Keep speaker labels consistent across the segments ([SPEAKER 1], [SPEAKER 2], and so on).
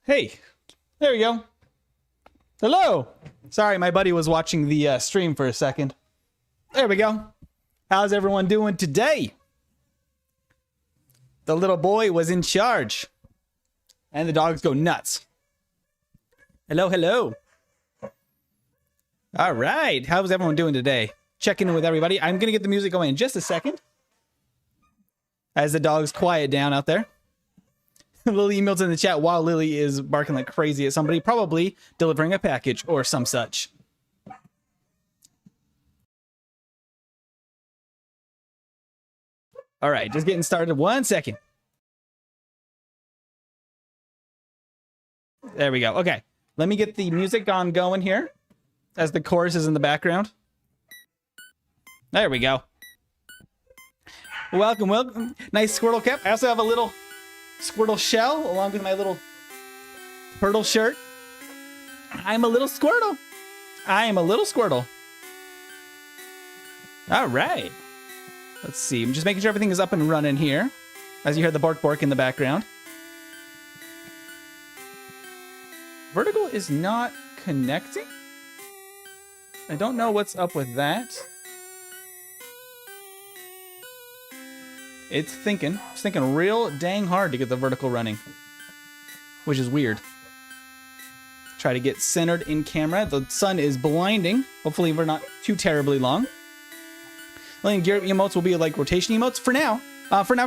[SPEAKER 1] Hey, there we go. Hello. Sorry, my buddy was watching the stream for a second. There we go. How's everyone doing today? The little boy was in charge. And the dogs go nuts. Hello, hello. All right. How's everyone doing today? Checking in with everybody. I'm going to get the music going in just a second. As the dogs quiet down out there. Lily emails in the chat while Lily is barking like crazy at somebody, probably delivering a package or some such. All right, just getting started. 1 second. There we go. Okay, let me get the music going here as the chorus is in the background. There we go. Welcome, welcome. Nice Squirtle cap. I also have a little Squirtle shell along with my little turtle shirt. I'm a little Squirtle. I am a little Squirtle. All right. Let's see. I'm just making sure everything is up and running here. As you hear the bark bark in the background. Vertical is not connecting. I don't know what's up with that. It's thinking real dang hard to get the vertical running, which is weird. Try to get centered in camera. The sun is blinding. Hopefully we're not too terribly long. Gear emotes will be like rotation emotes for now.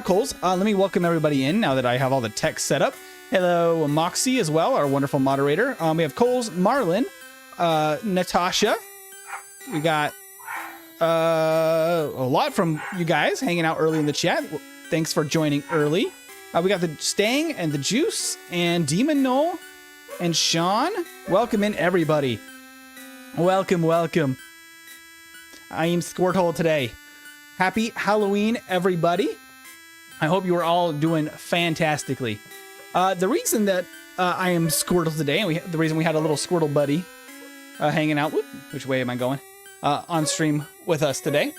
[SPEAKER 1] Coles, let me welcome everybody in now that I have all the text set up. Hello, Moxie as well, our wonderful moderator. We have Coles, Marlin, Natasha. We got a lot from you guys hanging out early in the chat. Thanks for joining early. We got the Stang and the Juice and Demon Knoll and Sean. Welcome in, everybody. Welcome, welcome. I am Squirtle today. Happy Halloween, everybody. I hope you are all doing fantastically. The reason that I am Squirtle today, and the reason we had a little Squirtle buddy hanging out, which way am I going? On stream with us today,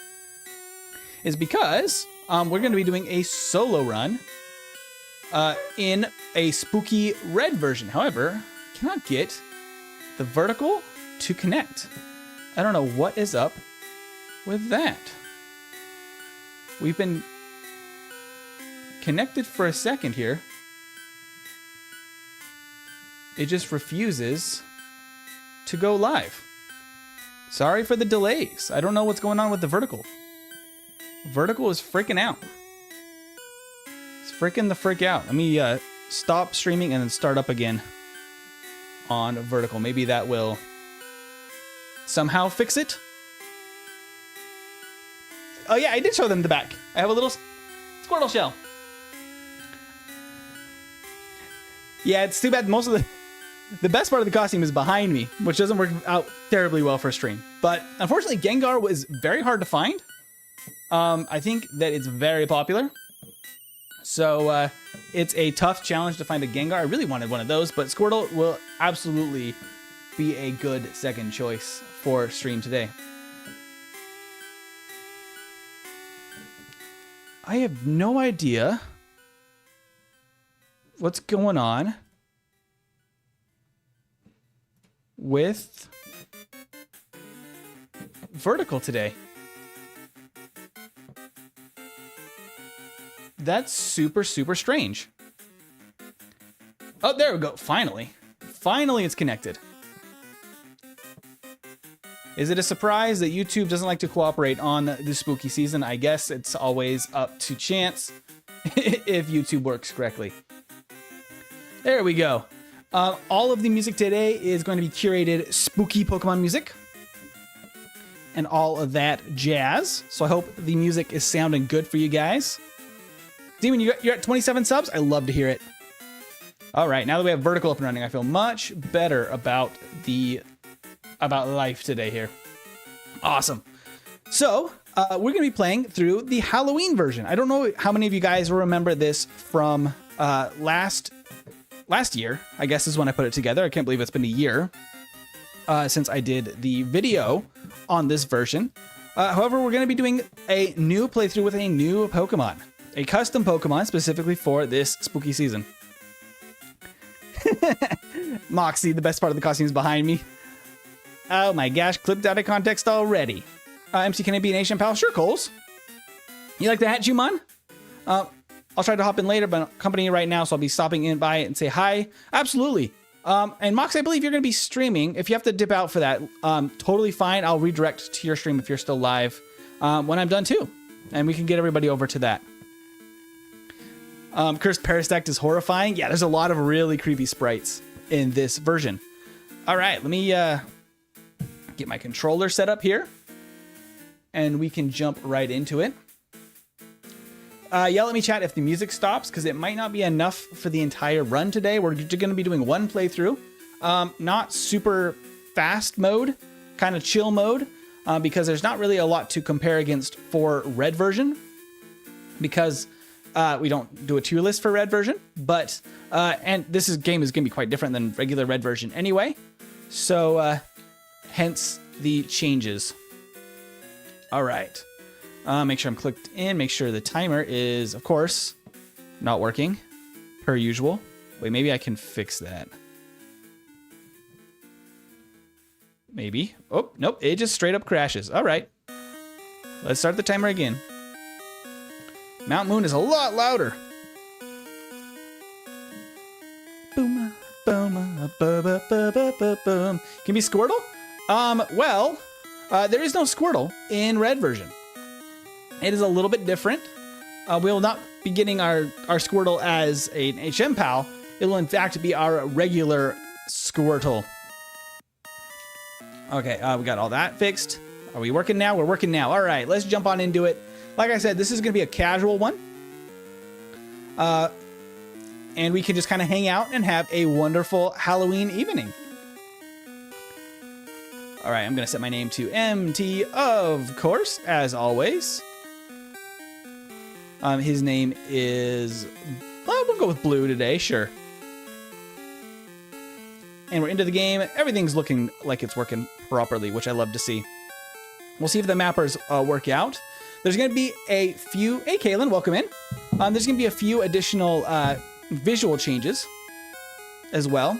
[SPEAKER 1] is because we're going to be doing a solo run in a spooky red version. However, I cannot get the vertical to connect. I don't know what is up with that. We've been connected for a second here. It just refuses to go live. Sorry for the delays. I don't know what's going on with the vertical. Vertical is freaking out. It's freaking the frick out. Let me stop streaming and then start up again on vertical. Maybe that will somehow fix it. Oh yeah, I did show them the back. I have a little Squirtle shell. Yeah, it's too bad most of the best part of the costume is behind me, which doesn't work out terribly well for a stream. But unfortunately, Gengar was very hard to find. I think that it's very popular. So it's a tough challenge to find a Gengar. I really wanted one of those, but Squirtle will absolutely be a good second choice for stream today. I have no idea what's going on with vertical today. That's super, super strange. Oh, there we go. Finally. Finally, it's connected. Is it a surprise that YouTube doesn't like to cooperate on the spooky season? I guess it's always up to chance if YouTube works correctly. There we go. All of the music today is going to be curated spooky Pokemon music and all of that jazz. So I hope the music is sounding good for you guys. Demon, you're at 27 subs? I love to hear it. All right, now that we have vertical up and running, I feel much better about life today here. Awesome. So we're going to be playing through the Halloween version. I don't know how many of you guys remember this from last year, I guess is when I put it together. I can't believe it's been a year since I did the video on this version. However, we're going to be doing a new playthrough with a new Pokemon. A custom Pokemon specifically for this spooky season. Moxie, the best part of the costume, is behind me. Oh my gosh, clipped out of context already. MC, can I be an Asian pal? Sure, Coles. You like the hat, Juman? I'll try to hop in later, but I'm accompanying you right now, so I'll be stopping in by and say hi. Absolutely. And Mox, I believe you're going to be streaming. If you have to dip out for that, totally fine. I'll redirect to your stream if you're still live when I'm done too. And we can get everybody over to that. Cursed Parasect is horrifying. Yeah, there's a lot of really creepy sprites in this version. All right, let me get my controller set up here. And we can jump right into it. Yell at me, chat, if the music stops, because it might not be enough for the entire run today. We're going to be doing one playthrough. Not super fast mode, kind of chill mode, because there's not really a lot to compare against for red version, because we don't do a tier list for red version, but and this game is going to be quite different than regular red version anyway, so hence the changes. All right. Make sure I'm clicked in. Make sure the timer is, of course, not working, per usual. Wait, maybe I can fix that. Maybe. Oh, nope. It just straight up crashes. All right. Let's start the timer again. Mount Moon is a lot louder. Boom, boom, boom, boom, boom. Can be Squirtle? Well, there is no Squirtle in red version. It is a little bit different. We will not be getting our Squirtle as an HM pal. It will in fact be our regular Squirtle. Okay, we got all that fixed. Are we working now? We're working now. All right, let's jump on into it. Like I said, this is going to be a casual one. And we can just kind of hang out and have a wonderful Halloween evening. All right, I'm going to set my name to MT, of course, as always. His name is, well, we'll go with Blue today, sure. And we're into the game. Everything's looking like it's working properly, which I love to see. We'll see if the mappers work out. There's going to be a few, hey Kaylin, welcome in. There's going to be a few additional visual changes as well.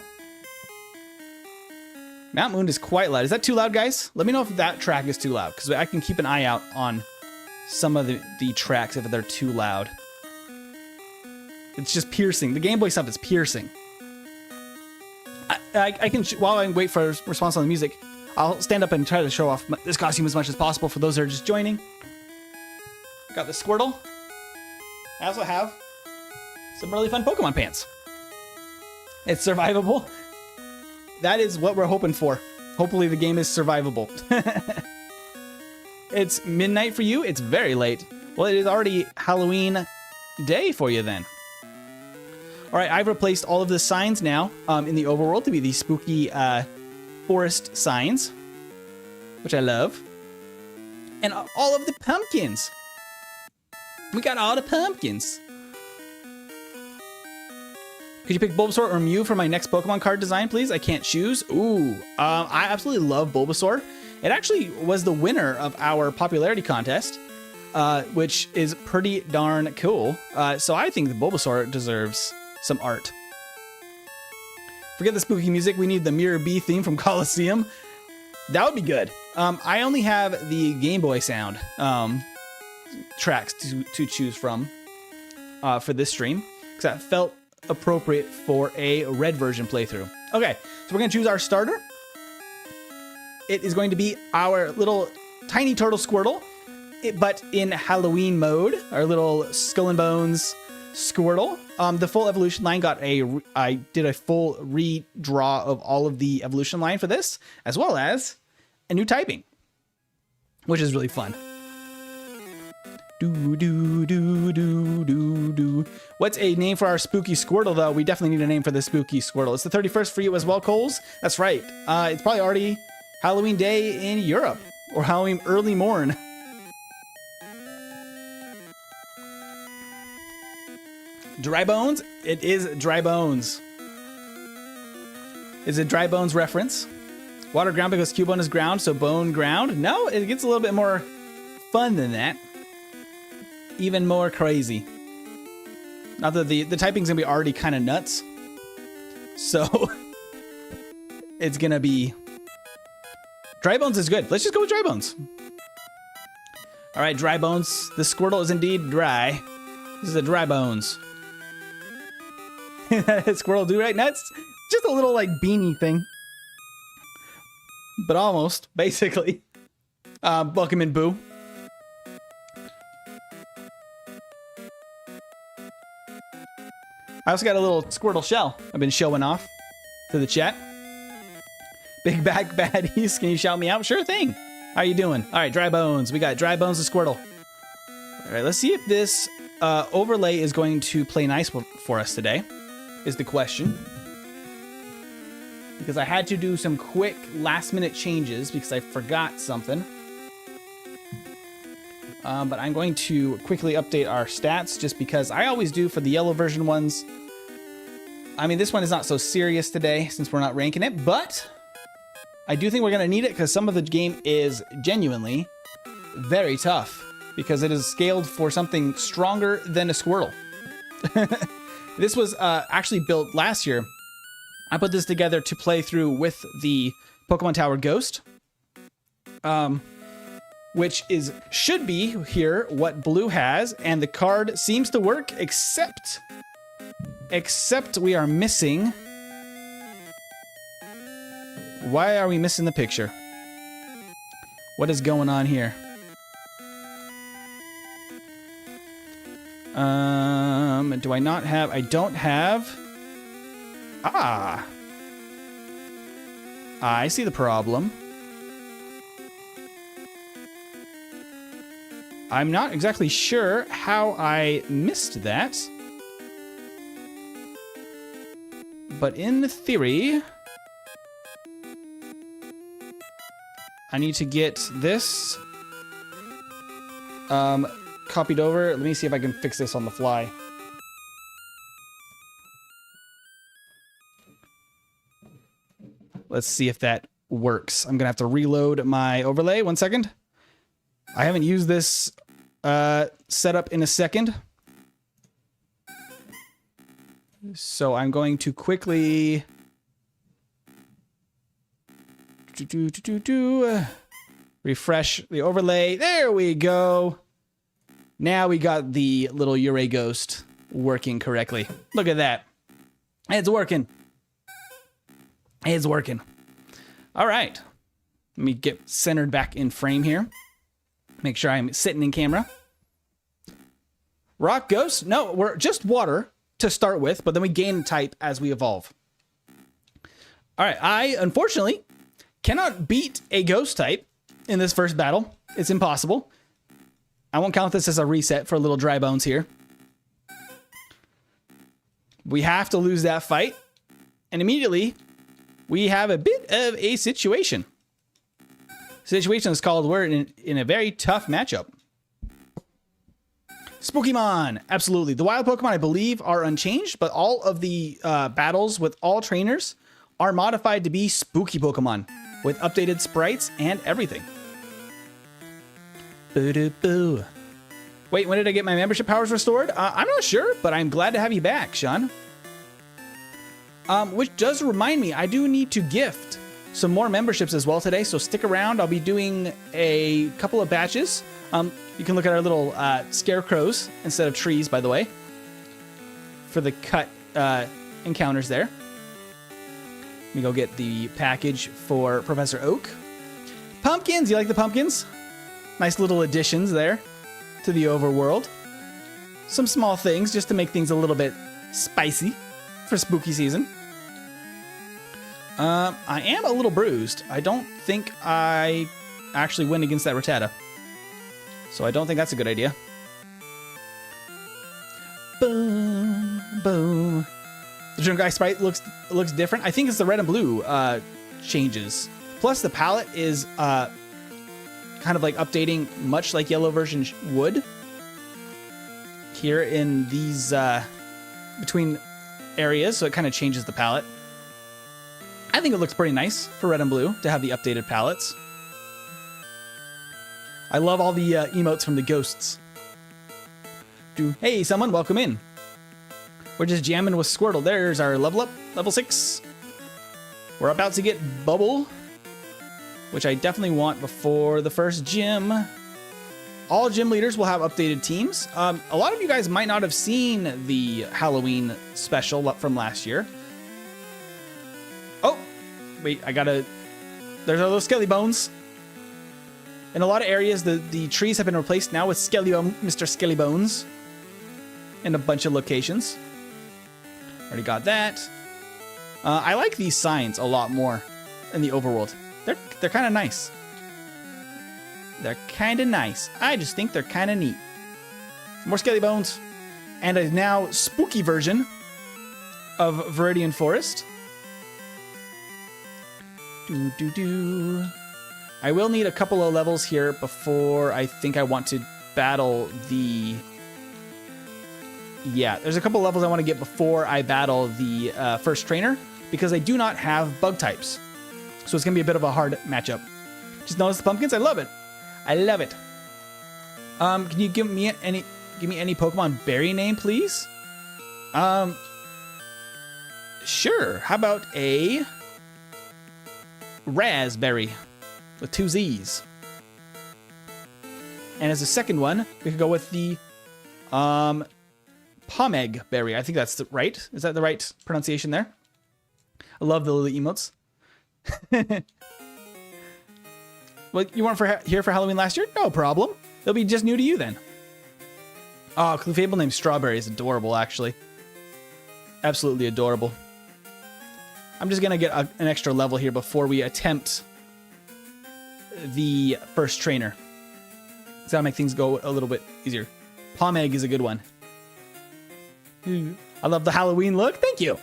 [SPEAKER 1] Mount Moon is quite loud. Is that too loud, guys? Let me know if that track is too loud, because I can keep an eye out on some of the tracks if they're too loud. It's just piercing. The Game Boy stuff is piercing. I can, while I wait for a response on the music, I'll stand up and try to show off this costume as much as possible for those that are just joining. Got the Squirtle. I also have some really fun Pokemon pants. It's survivable. That is what we're hoping for. Hopefully the game is survivable. It's midnight for you. It's very late. Well, it is already Halloween day for you then. All right, I've replaced all of the signs now in the overworld to be the spooky forest signs, which I love. And all of the pumpkins. We got all the pumpkins. Could you pick Bulbasaur or Mew for my next Pokemon card design, please? I can't choose. Ooh, I absolutely love Bulbasaur. It actually was the winner of our popularity contest, which is pretty darn cool. So I think the Bulbasaur deserves some art. Forget the spooky music. We need the Mirror B theme from Coliseum. That would be good. I only have the Game Boy sound tracks to choose from for this stream, because that felt appropriate for a red version playthrough. Okay, so we're going to choose our starter. It is going to be our little tiny turtle Squirtle, but in Halloween mode, our little Skull and Bones Squirtle. The full evolution line I did a full redraw of all of the evolution line for this, as well as a new typing, which is really fun. Do, do, do, do, do, do. What's a name for our spooky Squirtle, though? We definitely need a name for the spooky Squirtle. It's the 31st for you as well, Coles. That's right. It's probably already Halloween day in Europe, or Halloween early morn. Dry Bones? It is Dry Bones. Is it Dry Bones reference? Water ground because Cubone is ground, so bone ground? No, it gets a little bit more fun than that. Even more crazy. Not that the typing's gonna be already kind of nuts. So it's gonna be... Dry Bones is good. Let's just go with Dry Bones. All right, Dry Bones. The Squirtle is indeed dry. This is a Dry Bones. Squirtle do right nuts. Just a little like beanie thing. But almost, basically. Pokemon Boo. I also got a little Squirtle shell I've been showing off to the chat. Big Bag Baddies, can you shout me out? Sure thing. How you doing? All right, Dry Bones. We got Dry Bones and Squirtle. All right, let's see if this overlay is going to play nice for us today, is the question. Because I had to do some quick last-minute changes because I forgot something. But I'm going to quickly update our stats just because I always do for the yellow version ones. I mean, this one is not so serious today since we're not ranking it, but I do think we're going to need it because some of the game is genuinely very tough because it is scaled for something stronger than a Squirtle. This was actually built last year. I put this together to play through with the Pokemon Tower Ghost, which should be here what Blue has, and the card seems to work, except we are missing. Why are we missing the picture? What is going on here? Do I not have? I don't have. Ah, I see the problem. I'm not exactly sure how I missed that. But in theory, I need to get this copied over. Let me see if I can fix this on the fly. Let's see if that works. I'm gonna have to reload my overlay. 1 second. I haven't used this setup in a second. So I'm going to quickly refresh the overlay. There we go. Now we got the little Yurei ghost working correctly. Look at that. It's working. It's working. All right. Let me get centered back in frame here. Make sure I'm sitting in camera. Rock Ghost? No, we're just water to start with, but then we gain type as we evolve. All right, I unfortunately cannot beat a ghost type in this first battle. It's impossible. I won't count this as a reset for a little Dry Bones here. We have to lose that fight, and immediately we have a bit of a situation. Situation is called we're in a very tough matchup. Spookymon, absolutely. The wild Pokemon, I believe, are unchanged, but all of the battles with all trainers are modified to be spooky Pokemon with updated sprites and everything. Boo-doo-boo. Wait, when did I get my membership powers restored? I'm not sure, but I'm glad to have you back, Sean. Which does remind me, I do need to gift some more memberships as well today, so stick around. I'll be doing a couple of batches. You can look at our little scarecrows instead of trees, by the way, for the cut encounters there. Let me go get the package for Professor Oak. Pumpkins, you like the pumpkins? Nice little additions there to the overworld. Some small things just to make things a little bit spicy for spooky season. I am a little bruised. I don't think I actually win against that Rattata. So I don't think that's a good idea. Boom, boom. The Jungai sprite looks different. I think it's the red and blue changes. Plus the palette is kind of like updating much like yellow version would. Here in these between areas, so it kind of changes the palette. I think it looks pretty nice for red and blue to have the updated palettes. I love all the emotes from the ghosts. Hey, someone, welcome in. We're just jamming with Squirtle. There's our level up. level 6. We're about to get Bubble, which I definitely want before the first gym. All gym leaders will have updated teams. A lot of you guys might not have seen the Halloween special from last year. Oh, wait, there's all those skelly bones. In a lot of areas, the trees have been replaced now with Mr. Skelly Bones in a bunch of locations. Already got that. I like these signs a lot more in the overworld. They're kind of nice. They're kind of nice. I just think they're kind of neat. More Skelly Bones. And a now spooky version of Viridian Forest. I will need a couple of levels here before I think I want to battle the... Yeah, there's a couple levels I want to get before I battle the first trainer, because I do not have bug types. So it's going to be a bit of a hard matchup. Just notice the pumpkins? I love it. I love it. Can you give me any Pokemon berry name, please? Sure. How about a raspberry with 2 Z's? And as a second one, we could go with the Pomeg berry. I think that's right. Is that the right pronunciation there? I love the little emotes. Well, you weren't here for Halloween last year? No problem. They'll be just new to you then. Oh, Clefable named Strawberry is adorable, actually. Absolutely adorable. I'm just going to get an extra level here before we attempt the first trainer. So that'll make things go a little bit easier. Pomeg is a good one. I love the Halloween look. Thank you.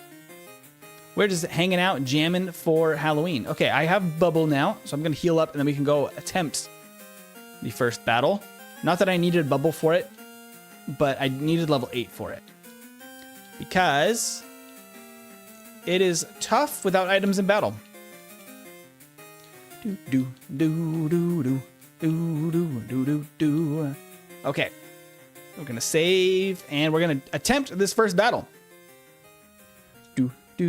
[SPEAKER 1] We're just hanging out, jamming for Halloween. Okay, I have Bubble now, so I'm going to heal up, and then we can go attempt the first battle. Not that I needed Bubble for it, but I needed level 8 for it. Because it is tough without items in battle. Okay. We're going to save, and we're going to attempt this first battle. For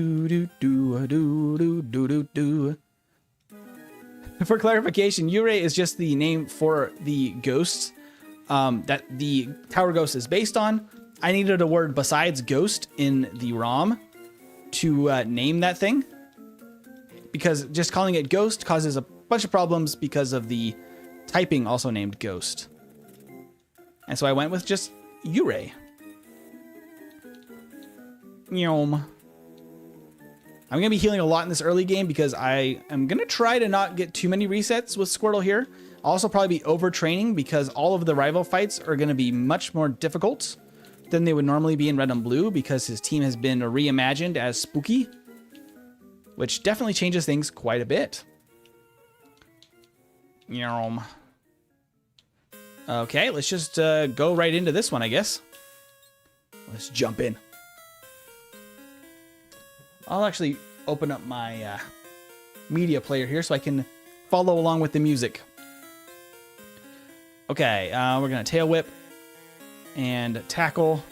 [SPEAKER 1] clarification, Yurei is just the name for the ghost that the Tower Ghost is based on. I needed a word besides ghost in the ROM to name that thing, because just calling it ghost causes a bunch of problems because of the typing also named ghost. And so I went with just Yurei. Yom. I'm going to be healing a lot in this early game because I am going to try to not get too many resets with Squirtle here. I'll also probably be overtraining because all of the rival fights are going to be much more difficult than they would normally be in Red and Blue because his team has been reimagined as spooky, which definitely changes things quite a bit. Okay, let's just go right into this one, I guess. Let's jump in. I'll actually open up my media player here so I can follow along with the music. Okay, we're going to Tail Whip and Tackle.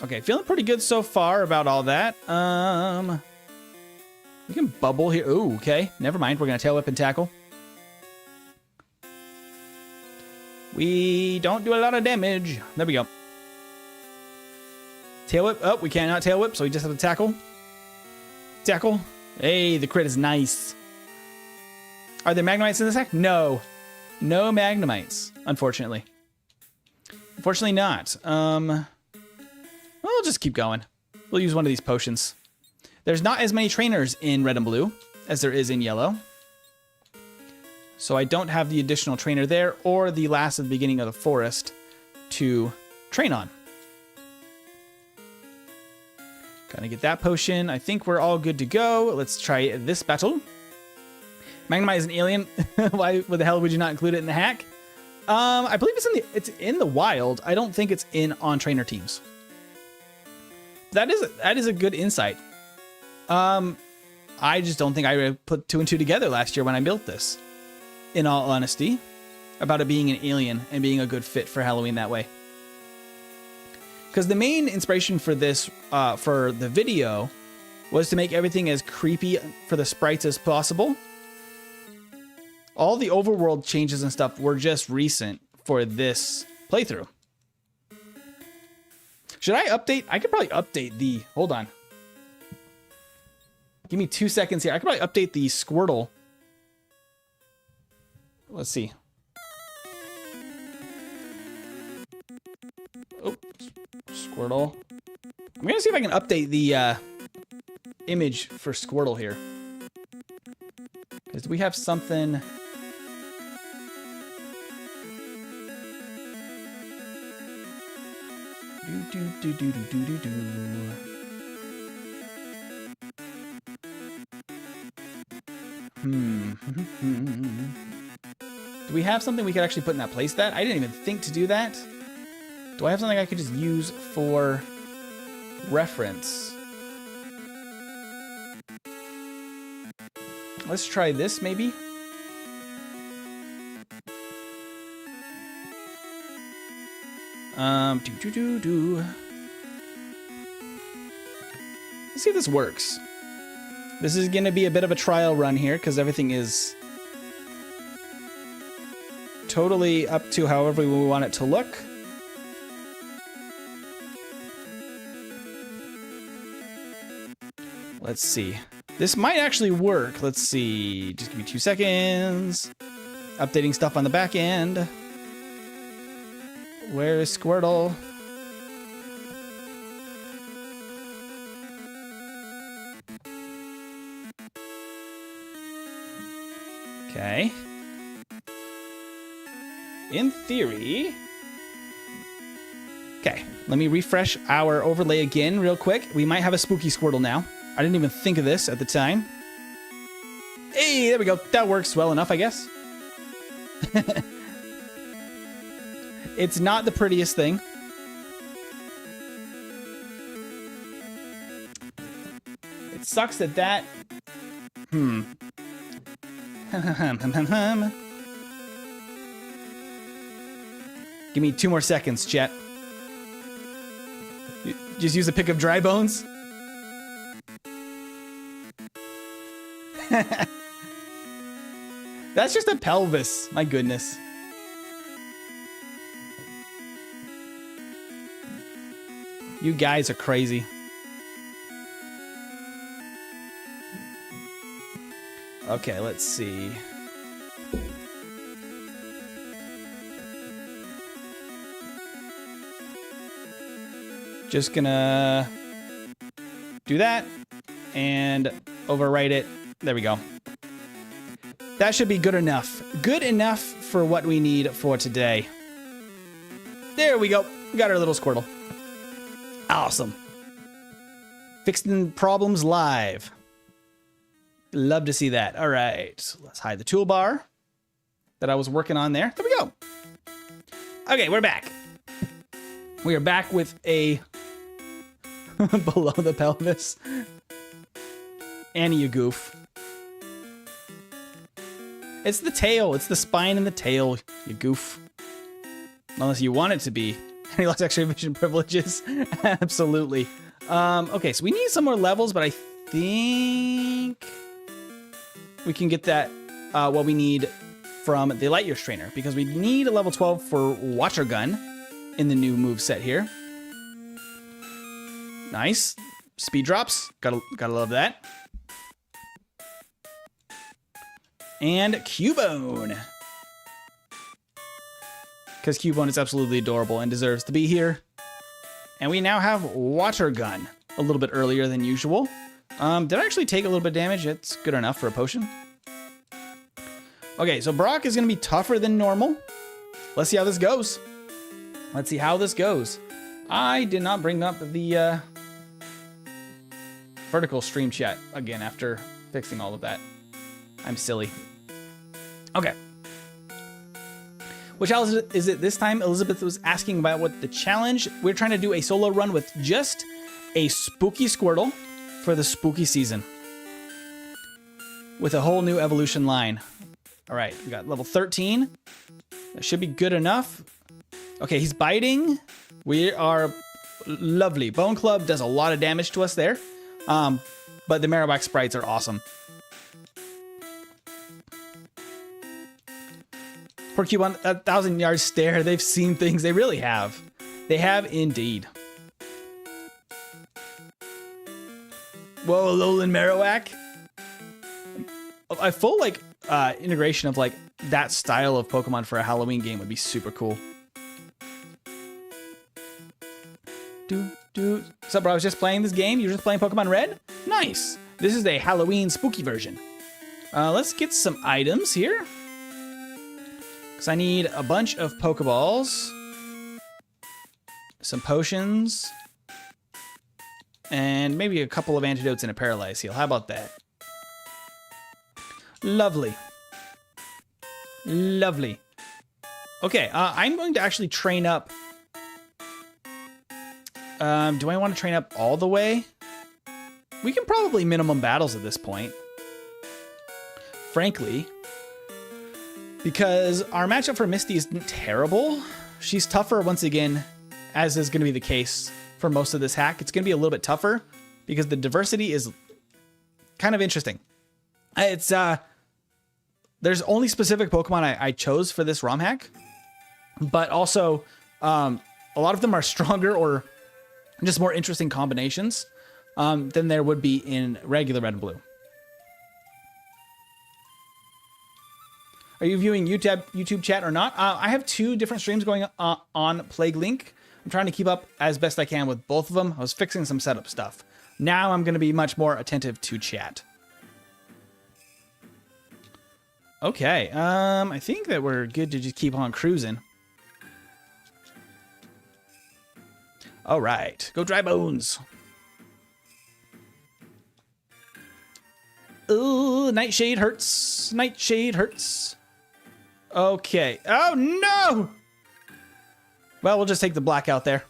[SPEAKER 1] Okay, feeling pretty good so far about all that. We can Bubble here. Ooh, okay. Never mind. We're going to Tail Whip and Tackle. We don't do a lot of damage. There we go. Tail Whip. Oh, we cannot Tail Whip, so we just have to Tackle. Tackle. Hey, the crit is nice. Are there Magnemites in this deck? No. No Magnemites, unfortunately. Unfortunately not. We'll just keep going. We'll use one of these potions. There's not as many trainers in Red and Blue as there is in Yellow. So I don't have the additional trainer there or the last at the beginning of the forest to train on. Gonna get that potion. I think we're all good to go. Let's try this battle. Magnemite is an alien. Why the hell would you not include it in the hack? I believe it's in the wild. I don't think it's on trainer teams. That is a good insight. I just don't think I put 2 and 2 together last year when I built this. In all honesty, about it being an alien and being a good fit for Halloween that way. Because the main inspiration for this, for the video, was to make everything as creepy for the sprites as possible. All the overworld changes and stuff were just recent for this playthrough. Should I update? I could probably update the... Hold on. Give me 2 seconds here. I could probably update the Squirtle. Let's see. Oh, Squirtle. I'm going to see if I can update the image for Squirtle here. Because we have something... Do we have something we could actually put in that place that? I didn't even think to do that. Do I have something I could just use for reference? Let's try this maybe. Let's see if this works. This is going to be a bit of a trial run here because everything is totally up to however we want it to look. Let's see. This might actually work. Let's see. Just give me 2 seconds. Updating stuff on the back end. Where is Squirtle? Okay. In theory... Okay, let me refresh our overlay again real quick. We might have a spooky Squirtle now. I didn't even think of this at the time. Hey, there we go. That works well enough, I guess. It's not the prettiest thing. It sucks that... Give me 2 more seconds, chat. Just use a pick of dry bones. That's just a pelvis. My goodness. You guys are crazy. Okay, let's see. Just gonna do that and overwrite it. There we go. That should be good enough. Good enough for what we need for today. There we go. We got our little Squirtle. Awesome. Fixing problems live. Love to see that. All right. Let's hide the toolbar that I was working on there. There we go. Okay, we're back. We are back with a below the pelvis. Annie, you goof. It's the tail. It's the spine and the tail, you goof. Unless you want it to be. Any lost extra vision privileges? Absolutely. Okay, so we need some more levels, but I think we can get that, what we need from the Light Years trainer, because we need a level 12 for Water Gun in the new move set here. Nice. Speed drops. Gotta love that. And Cubone. Because Cubone is absolutely adorable and deserves to be here. And we now have Water Gun a little bit earlier than usual. Did I actually take a little bit of damage? It's good enough for a potion. Okay, so Brock is going to be tougher than normal. Let's see how this goes. Let's see how this goes. I did not bring up the vertical stream chat again after fixing all of that. I'm silly. Okay. Which challenge is it this time? Elizabeth was asking about what the challenge. We're trying to do a solo run with just a spooky Squirtle for the spooky season. With a whole new evolution line. All right, we got level 13. That should be good enough. Okay, he's biting. We are Lovely. Bone Club does a lot of damage to us there. But the Marowak sprites are awesome. Poor Cubone, a 1,000-yard stare. They've seen things. They really have. They have indeed. Whoa, Alolan Marowak. A full like integration of like that style of Pokemon for a Halloween game would be super cool. What's up, bro? I was just playing this game. You're just playing Pokemon Red? Nice. This is a Halloween spooky version. Let's get some items here. Because I need a bunch of Pokeballs. Some potions. And maybe a couple of antidotes and a Paralyze Heal. How about that? Lovely. Lovely. Okay, I'm going to actually train up. Do I want to train up all the way? We can probably minimum battles at this point. Frankly. Because our matchup for Misty isn't terrible. She's tougher once again, as is going to be the case for most of this hack. It's going to be a little bit tougher because the diversity is kind of interesting. It's there's only specific Pokemon I chose for this ROM hack, but also a lot of them are stronger or just more interesting combinations than there would be in regular Red and Blue. Are you viewing YouTube chat or not? I have 2 different streams going on Plague Link. I'm trying to keep up as best I can with both of them. I was fixing some setup stuff. Now I'm going to be much more attentive to chat. Okay, I think that we're good to just keep on cruising. All right, go Dry Bones. Ooh, Nightshade hurts. Nightshade hurts. Okay. Oh, no! Well, we'll just take the blackout there.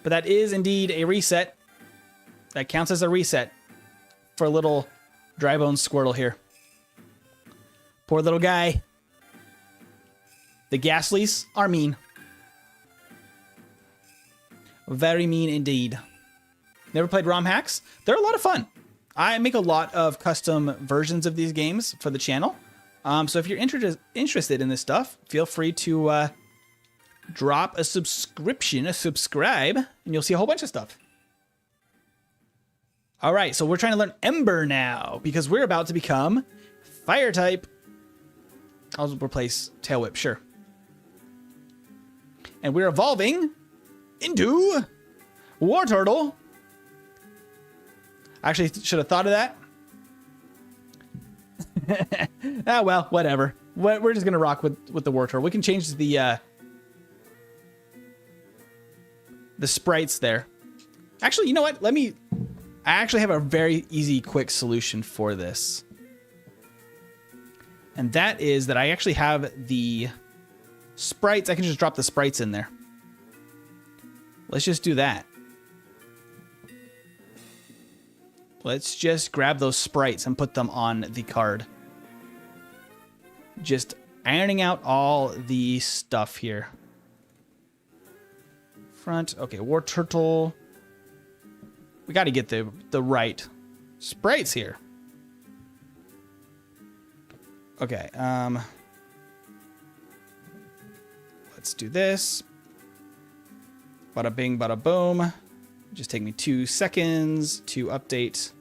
[SPEAKER 1] But that is indeed a reset. That counts as a reset for a little Dry Bones Squirtle here. Poor little guy. The Ghastlies are mean. Very mean indeed. Never played ROM hacks? They're a lot of fun. I make a lot of custom versions of these games for the channel. So if you're interested in this stuff, feel free to drop a subscription, a subscribe, and you'll see a whole bunch of stuff. All right, so we're trying to learn Ember now because we're about to become Fire type. I'll replace Tail Whip, sure. And we're evolving into War Turtle. Actually, should have thought of that. Ah, well, whatever. We're just gonna rock with the War Turtle. We can change the sprites there. Actually, you know what? I actually have a very easy, quick solution for this. And that is that I actually have the sprites. I can just drop the sprites in there. Let's just do that. Let's just grab those sprites and put them on the card. Just ironing out all the stuff here. Front. Okay, War Turtle. We got to get the right sprites here. Okay, let's do this. Bada bing, bada boom. Just take me 2 seconds to update.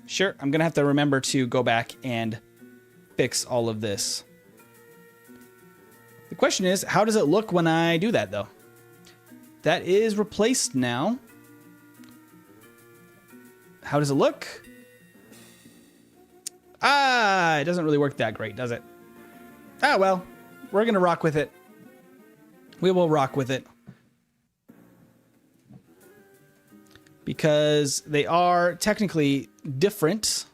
[SPEAKER 1] Sure, I'm gonna have to remember to go back and fix all of this. The question is, how does it look when I do that, though? That is replaced now. How does it look? It doesn't really work that great, does it? Well, we're gonna rock with it. We will rock with it. Because they are technically different.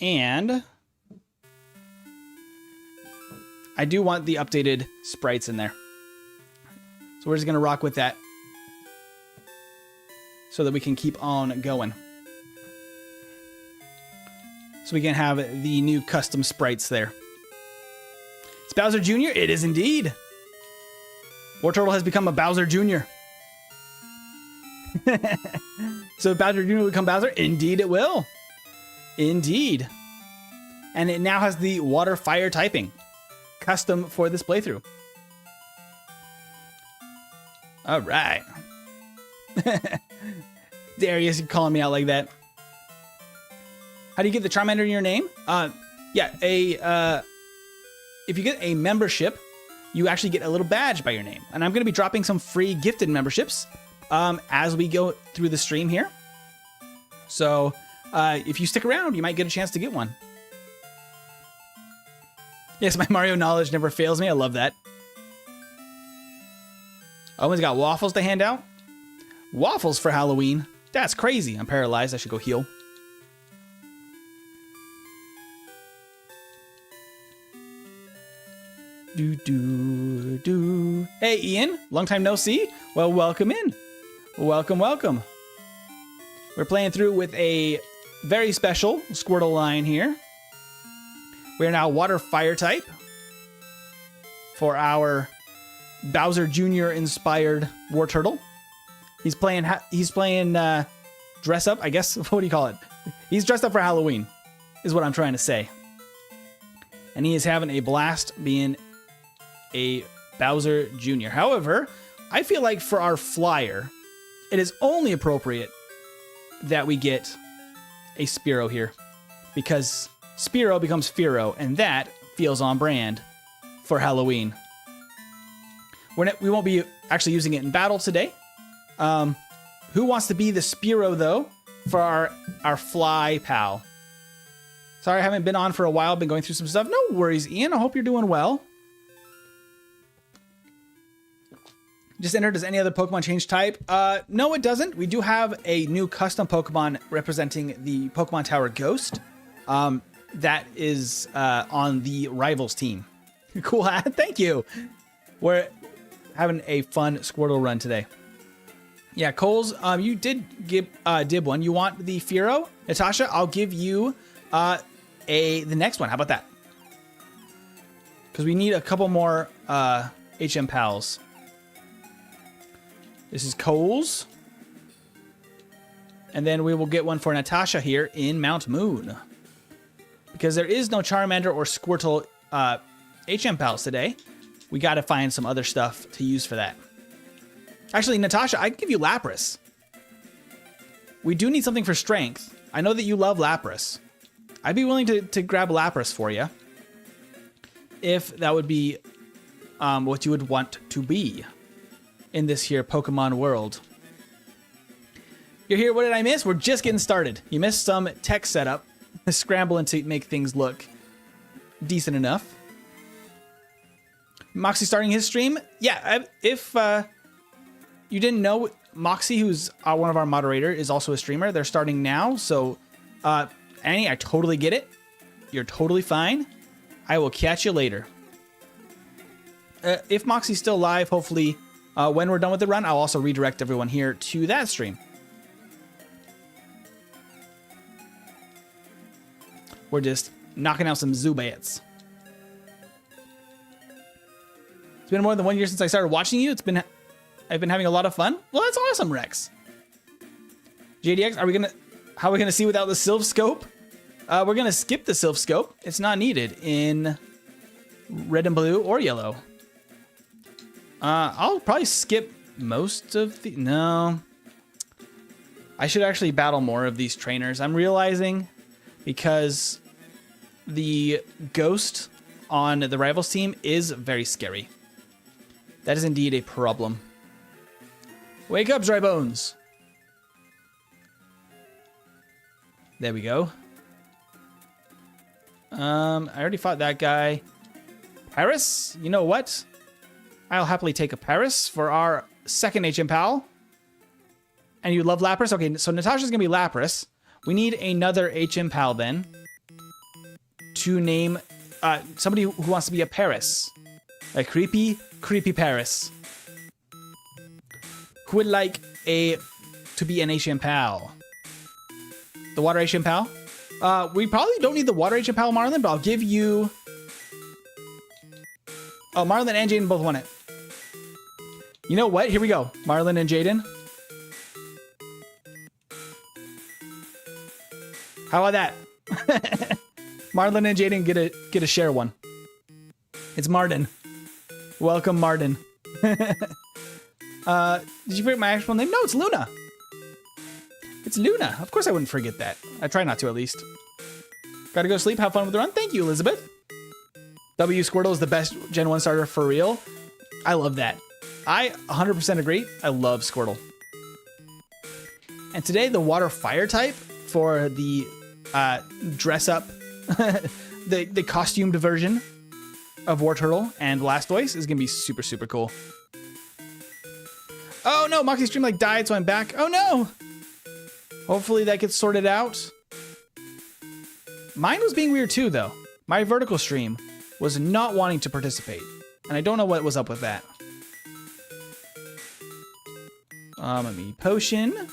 [SPEAKER 1] And I do want the updated sprites in there. So we're just gonna rock with that so that we can keep on going. so we can have the new custom sprites there. It's Bowser Jr.? It is indeed. Wartortle has become a Bowser Jr. So Bowser Jr. will become Bowser? Indeed it will. Indeed. And it now has the water fire typing. Custom for this playthrough. All right. Darius, you're calling me out like that. How do you get the Charmander in your name? Yeah, if you get a membership, you actually get a little badge by your name. And I'm going to be dropping some free gifted memberships as we go through the stream here. So if you stick around, you might get a chance to get one. Yes, my Mario knowledge never fails me. I love that. Owen's got waffles to hand out. Waffles for Halloween. That's crazy. I'm paralyzed. I should go heal. Hey, Ian. Long time no see. Well, welcome in. Welcome, welcome. We're playing through with a very special Squirtle line here. We are now water fire type for our Bowser Jr. inspired Wartortle. He's playing dress up, I guess. What do you call it? He's dressed up for Halloween, is what I'm trying to say. And he is having a blast being a Bowser Jr. However, I feel like for our flyer, it is only appropriate that we get a Spearow here, because Spearow becomes Fearow, and that feels on brand for Halloween. We won't be actually using it in battle today. Who wants to be the Spearow, though, for our fly pal? Sorry, I haven't been on for a while. Been going through some stuff. No worries, Ian. I hope you're doing well. Just entered. Does any other Pokemon change type? No, it doesn't. We do have a new custom Pokemon representing the Pokemon Tower Ghost. That is on the Rivals team. Cool hat. Thank you. We're having a fun Squirtle run today. Yeah, Coles, you did give dib one. You want the Fearow? Natasha, I'll give you the next one. How about that? Because we need a couple more HM pals. This is Coles. And then we will get one for Natasha here in Mount Moon. Because there is no Charmander or Squirtle HM pals today. We got to find some other stuff to use for that. Actually, Natasha, I can give you Lapras. We do need something for strength. I know that you love Lapras. I'd be willing to grab Lapras for you. If that would be what you would want to be in this here Pokemon world. You're here. What did I miss? We're just getting started. You missed some tech setup. Scrambling to make things look decent enough. Moxie starting his stream? Yeah, if you didn't know, Moxie, who's one of our moderators, is also a streamer. They're starting now, so Annie, I totally get it. You're totally fine. I will catch you later. If Moxie's still live, hopefully when we're done with the run, I'll also redirect everyone here to that stream. We're just knocking out some Zubats. It's been more than 1 year since I started watching you. I've been having a lot of fun. Well, that's awesome, Rex. JDX, how are we gonna see without the Sylph Scope? We're gonna skip the Sylph Scope. It's not needed in red and blue or yellow. I'll probably skip most of the... No. I should actually battle more of these trainers. I'm realizing because the Ghost on the Rivals team is very scary. That is indeed a problem. Wake up, Dry Bones. There we go. I already fought that guy. Paris? You know what? I'll happily take a Paris for our second HM pal. And you love Lapras? Okay, so Natasha's gonna be Lapras. We need another HM pal then to name somebody who wants to be a Paris. A creepy Paris. Who would like to be an HM pal? The water HM pal? We probably don't need the Water Agent Pal Marlin, but I'll give you... Oh, Marlin and Jaden both want it. You know what? Here we go. Marlin and Jaden. How about that? Marlin and Jaden get a share one. It's Martin. Welcome, Martin. Did you forget my actual name? No, it's Luna. It's Luna. Of course I wouldn't forget that. I try not to, at least. Gotta go sleep. Have fun with the run. Thank you, Elizabeth. W Squirtle is the best Gen 1 starter for real. I love that. I 100% agree. I love Squirtle. And today, the water fire type for the dress up, the costumed version of Wartortle and Blastoise is gonna be super, super cool. Oh no, Moxie's stream like died, so I'm back. Oh no! Hopefully that gets sorted out. Mine was being weird too, though. My vertical stream was not wanting to participate, and I don't know what was up with that. Let me potion,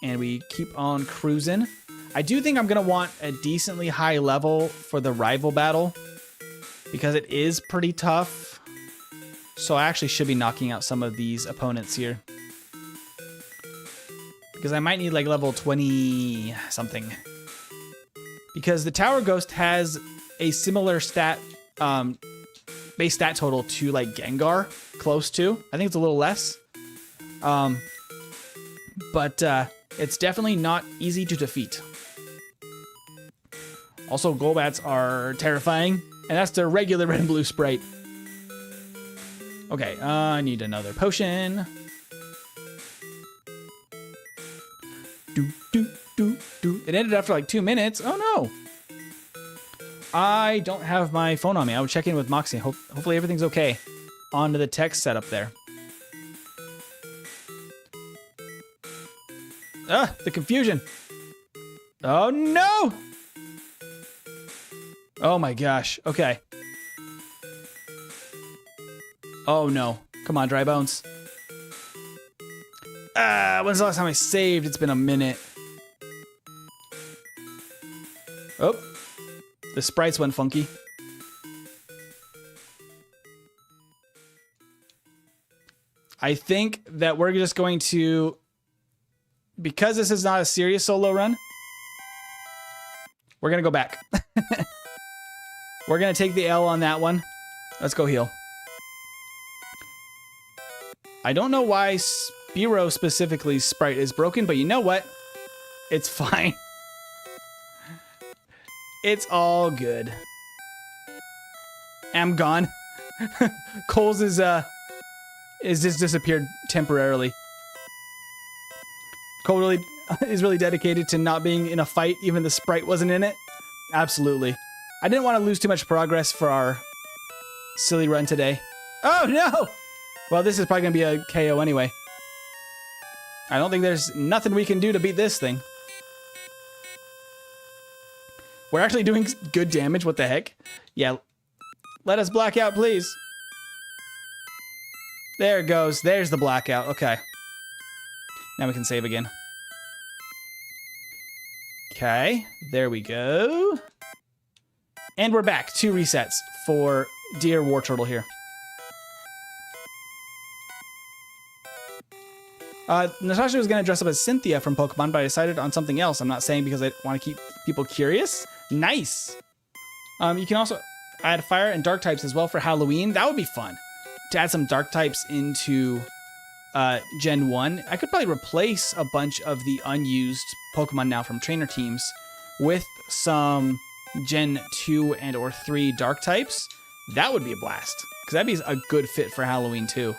[SPEAKER 1] and we keep on cruising. I do think I'm gonna want a decently high level for the rival battle because it is pretty tough. So I actually should be knocking out some of these opponents here. Because I might need like level 20 something. Because the Tower Ghost has a similar stat, base stat total to like Gengar, close to. I think it's a little less. But it's definitely not easy to defeat. Also, Golbats are terrifying, and that's their regular red and blue sprite. Okay, I need another potion. It ended after like 2 minutes. Oh no! I don't have my phone on me. I would check in with Moxie. Hopefully everything's okay. On to the text setup there. The confusion. Oh no! Oh my gosh. Okay. Oh no. Come on, Dry Bones. When's the last time I saved? It's been a minute. Oh. The sprites went funky. I think that we're just going to... Because this is not a serious solo run, we're going to go back. We're going to take the L on that one. Let's go heal. I don't know why Spearow specifically sprite is broken, but you know what? It's fine. It's all good. I'm gone. Coles is just disappeared temporarily. Cole really is really dedicated to not being in a fight, even the sprite wasn't in it. Absolutely. I didn't want to lose too much progress for our silly run today. Oh no! Well, this is probably gonna be a KO anyway. I don't think there's nothing we can do to beat this thing. We're actually doing good damage, what the heck? Yeah, let us black out, please. There it goes, there's the blackout, okay. Now we can save again. Okay, there we go. And we're back, 2 resets for Dear Wartortle here. Natasha was going to dress up as Cynthia from Pokemon, but I decided on something else. I'm not saying because I want to keep people curious. Nice! You can also add fire and dark types as well for Halloween. That would be fun. To add some dark types into Gen 1. I could probably replace a bunch of the unused Pokemon now from trainer teams with some Gen 2 and or 3 dark types. That would be a blast. Because that'd be a good fit for Halloween too.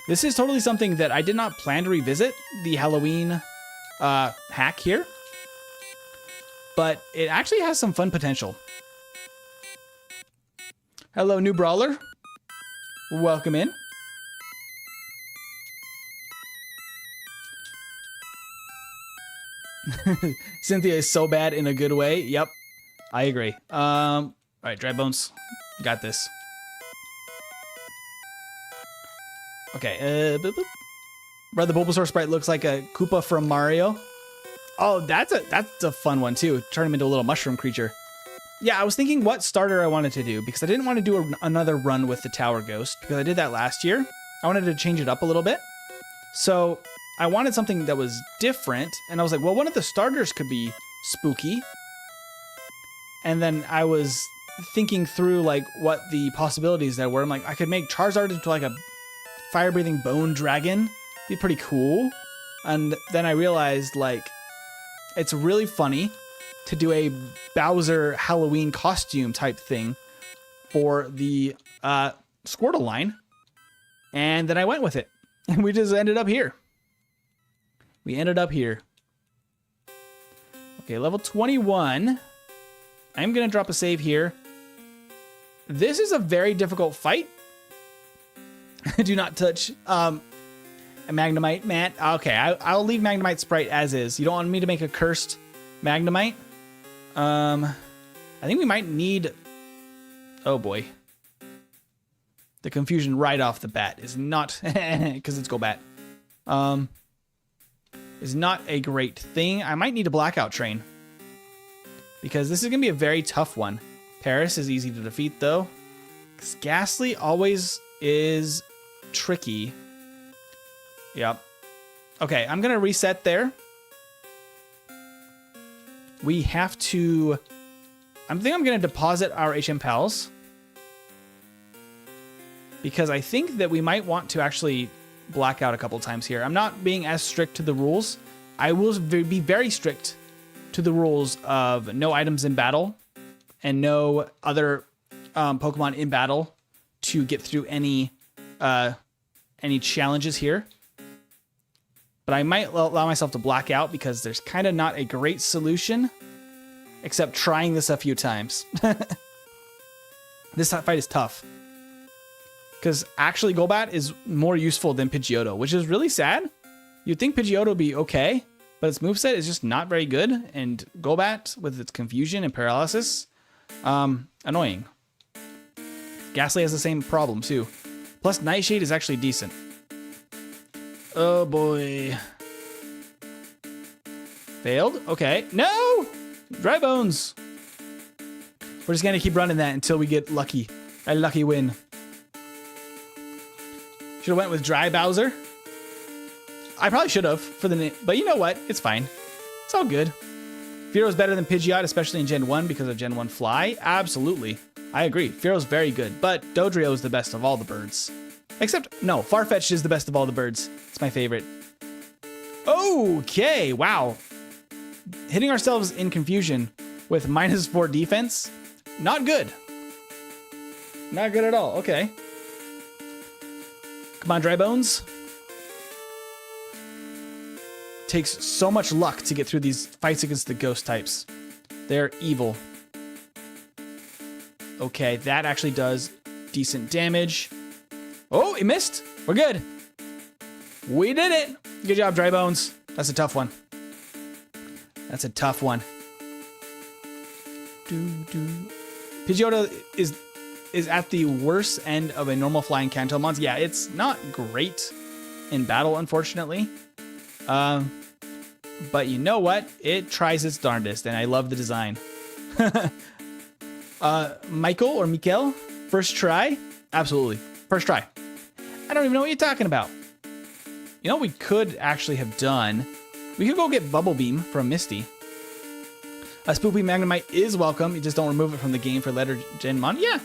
[SPEAKER 1] This is totally something that I did not plan to revisit, the Halloween hack here. But it actually has some fun potential. Hello, new brawler. Welcome in. Cynthia is so bad in a good way. Yep, I agree. All right, Dry Bones, got this. Okay, Brother Bulbasaur sprite looks like a Koopa from Mario. Oh, that's a fun one too. Turn him into a little mushroom creature. Yeah, I was thinking what starter I wanted to do because I didn't want to do another run with the Tower Ghost because I did that last year. I wanted to change it up a little bit. So I wanted something that was different. And I was like, well, one of the starters could be spooky. And then I was thinking through like what the possibilities there were. I'm like, I could make Charizard into like a fire-breathing bone dragon. Be pretty cool. And then I realized like it's really funny to do a Bowser Halloween costume type thing for the Squirtle line. And then I went with it. And we just ended up here. We ended up here. Okay, level 21. I'm going to drop a save here. This is a very difficult fight. Do not touch a Magnemite, Matt. Okay, I'll leave Magnemite Sprite as is. You don't want me to make a cursed Magnemite? I think we might need... Oh boy. The confusion right off the bat is not... Because it's Golbat. Is not a great thing. I might need a Blackout Train. Because this is going to be a very tough one. Paris is easy to defeat, though. Because Ghastly always is tricky. Yep. Okay, I'm going to reset there. We have to... I think I'm going to deposit our HM Pals. Because I think that we might want to actually black out a couple times here. I'm not being as strict to the rules. I will be very strict to the rules of no items in battle and no other Pokemon in battle to get through any challenges here. But I might allow myself to black out because there's kind of not a great solution except trying this a few times. This fight is tough. Because actually Golbat is more useful than Pidgeotto, which is really sad. You'd think Pidgeotto would be okay, but its moveset is just not very good. And Golbat, with its confusion and paralysis, annoying. Ghastly has the same problem too. Plus Nightshade is actually decent. Oh boy. Failed? Okay. No! Dry Bones! We're just gonna keep running that until we get lucky. A lucky win. Should have went with Dry Bowser. I probably should have for the name, but you know what? It's fine. It's all good. Fearo's better than Pidgeot, especially in Gen 1 because of Gen 1 Fly. Absolutely. I agree. Fearo's very good, but Dodrio is the best of all the birds. Except, no, Farfetch'd is the best of all the birds. It's my favorite. Okay, wow. Hitting ourselves in confusion with -4 defense. Not good. Not good at all. Okay. Come on, Dry Bones. Takes so much luck to get through these fights against the ghost types. They're evil. Okay, that actually does decent damage. Oh, it missed. We're good. We did it. Good job, Dry Bones. That's a tough one. That's a tough one. Pidgeotto is at the worst end of a normal flying Kanto mons. Yeah, it's not great in battle, unfortunately. But you know what? It tries its darndest, and I love the design. Michael or Mikel, first try? Absolutely. First try. I don't even know what you're talking about. You know what we could actually have done? We could go get Bubble Beam from Misty. A Spoopy Magnemite is welcome. You just don't remove it from the game for later Gen Mon. Yeah.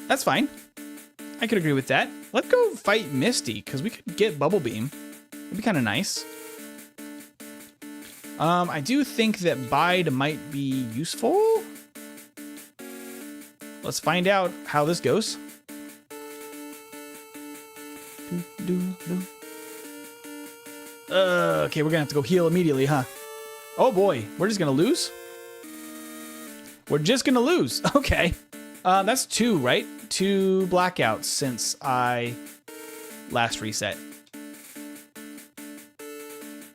[SPEAKER 1] That's fine. I could agree with that. Let's go fight Misty, because we could get Bubble Beam. It'd be kind of nice. I do think that Bide might be useful. Let's find out how this goes. Okay, we're gonna have to go heal immediately, huh? Oh boy, we're just gonna lose? We're just gonna lose. Okay. That's 2, right? 2 blackouts since I last reset.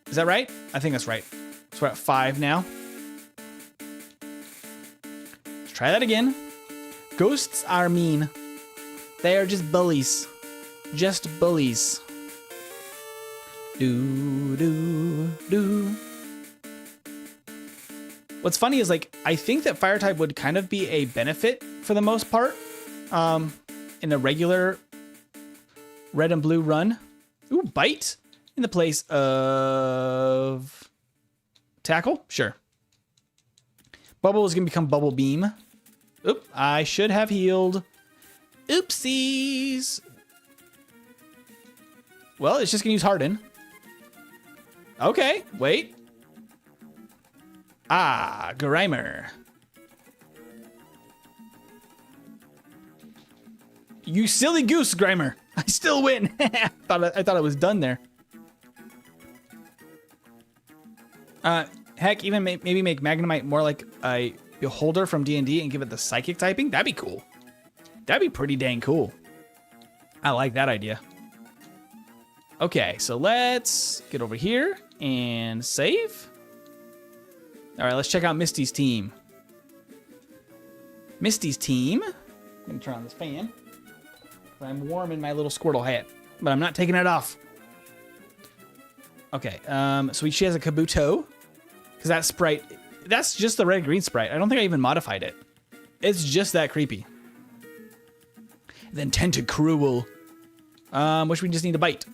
[SPEAKER 1] Is that right? I think that's right. So we're at 5 now. Let's try that again. Ghosts are mean. They are just bullies. Just bullies. Do. What's funny is, like, I think that fire type would kind of be a benefit for the most part in a regular red and blue run. Ooh, bite in the place of tackle. Sure. Bubble is going to become bubble beam. Oop, I should have healed. Oopsies. Well, it's just going to use harden. Okay, wait. Ah, Grimer. You silly goose, Grimer. I still win. I thought I was done there. Heck, even maybe make Magnemite more like a Beholder from D&D and give it the psychic typing. That'd be cool. That'd be pretty dang cool. I like that idea. Okay, so let's get over here and save. All right, let's check out Misty's team. Misty's team. I'm gonna turn on this fan. I'm warm in my little Squirtle hat, but I'm not taking it off. Okay, so she has a Kabuto, because that sprite, that's just the red-green sprite. I don't think I even modified it. It's just that creepy. Then Tentacruel, which we just need to bite.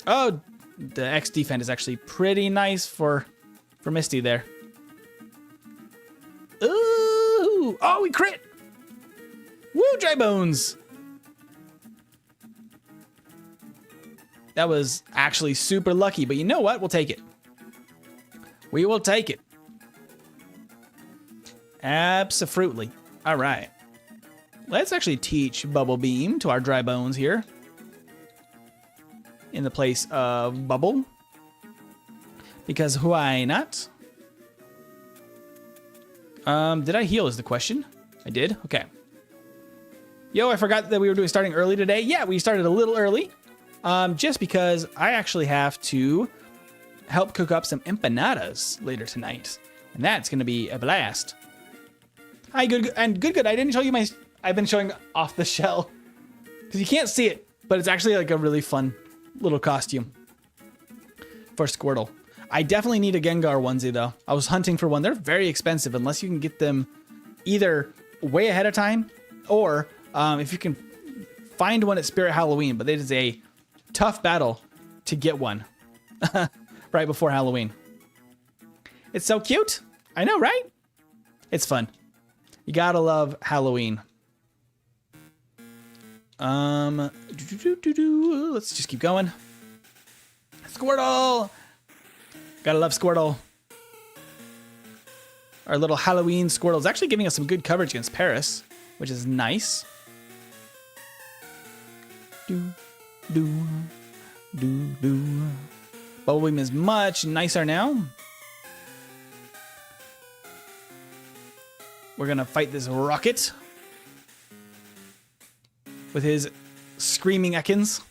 [SPEAKER 1] Oh, the X defense is actually pretty nice for Misty there. Ooh! Oh, we crit! Woo, dry bones! That was actually super lucky, but you know what? We'll take it. We will take it. Abso-fruitly. All right. Let's actually teach Bubble Beam to our dry bones here. In the place of Bubble. Because why not? Did I heal is the question. I did? Okay. Yo, I forgot that we were starting early today. Yeah, we started a little early. Just because I actually have to help cook up some empanadas later tonight. And that's going to be a blast. Hi, good. I didn't show you I've been showing off the shell. Because you can't see it, but it's actually like a really fun little costume for Squirtle. I definitely need a Gengar onesie though. I was hunting for one. They're very expensive unless you can get them either way ahead of time or if you can find one at Spirit Halloween, but it is a tough battle to get one right before Halloween. It's so cute. I know, right? It's fun. You gotta love Halloween. Let's just keep going. Squirtle! Gotta love Squirtle. Our little Halloween Squirtle is actually giving us some good coverage against Paris, which is nice. Bubble Beam is much nicer now. We're gonna fight this Rocket with his screaming Ekans.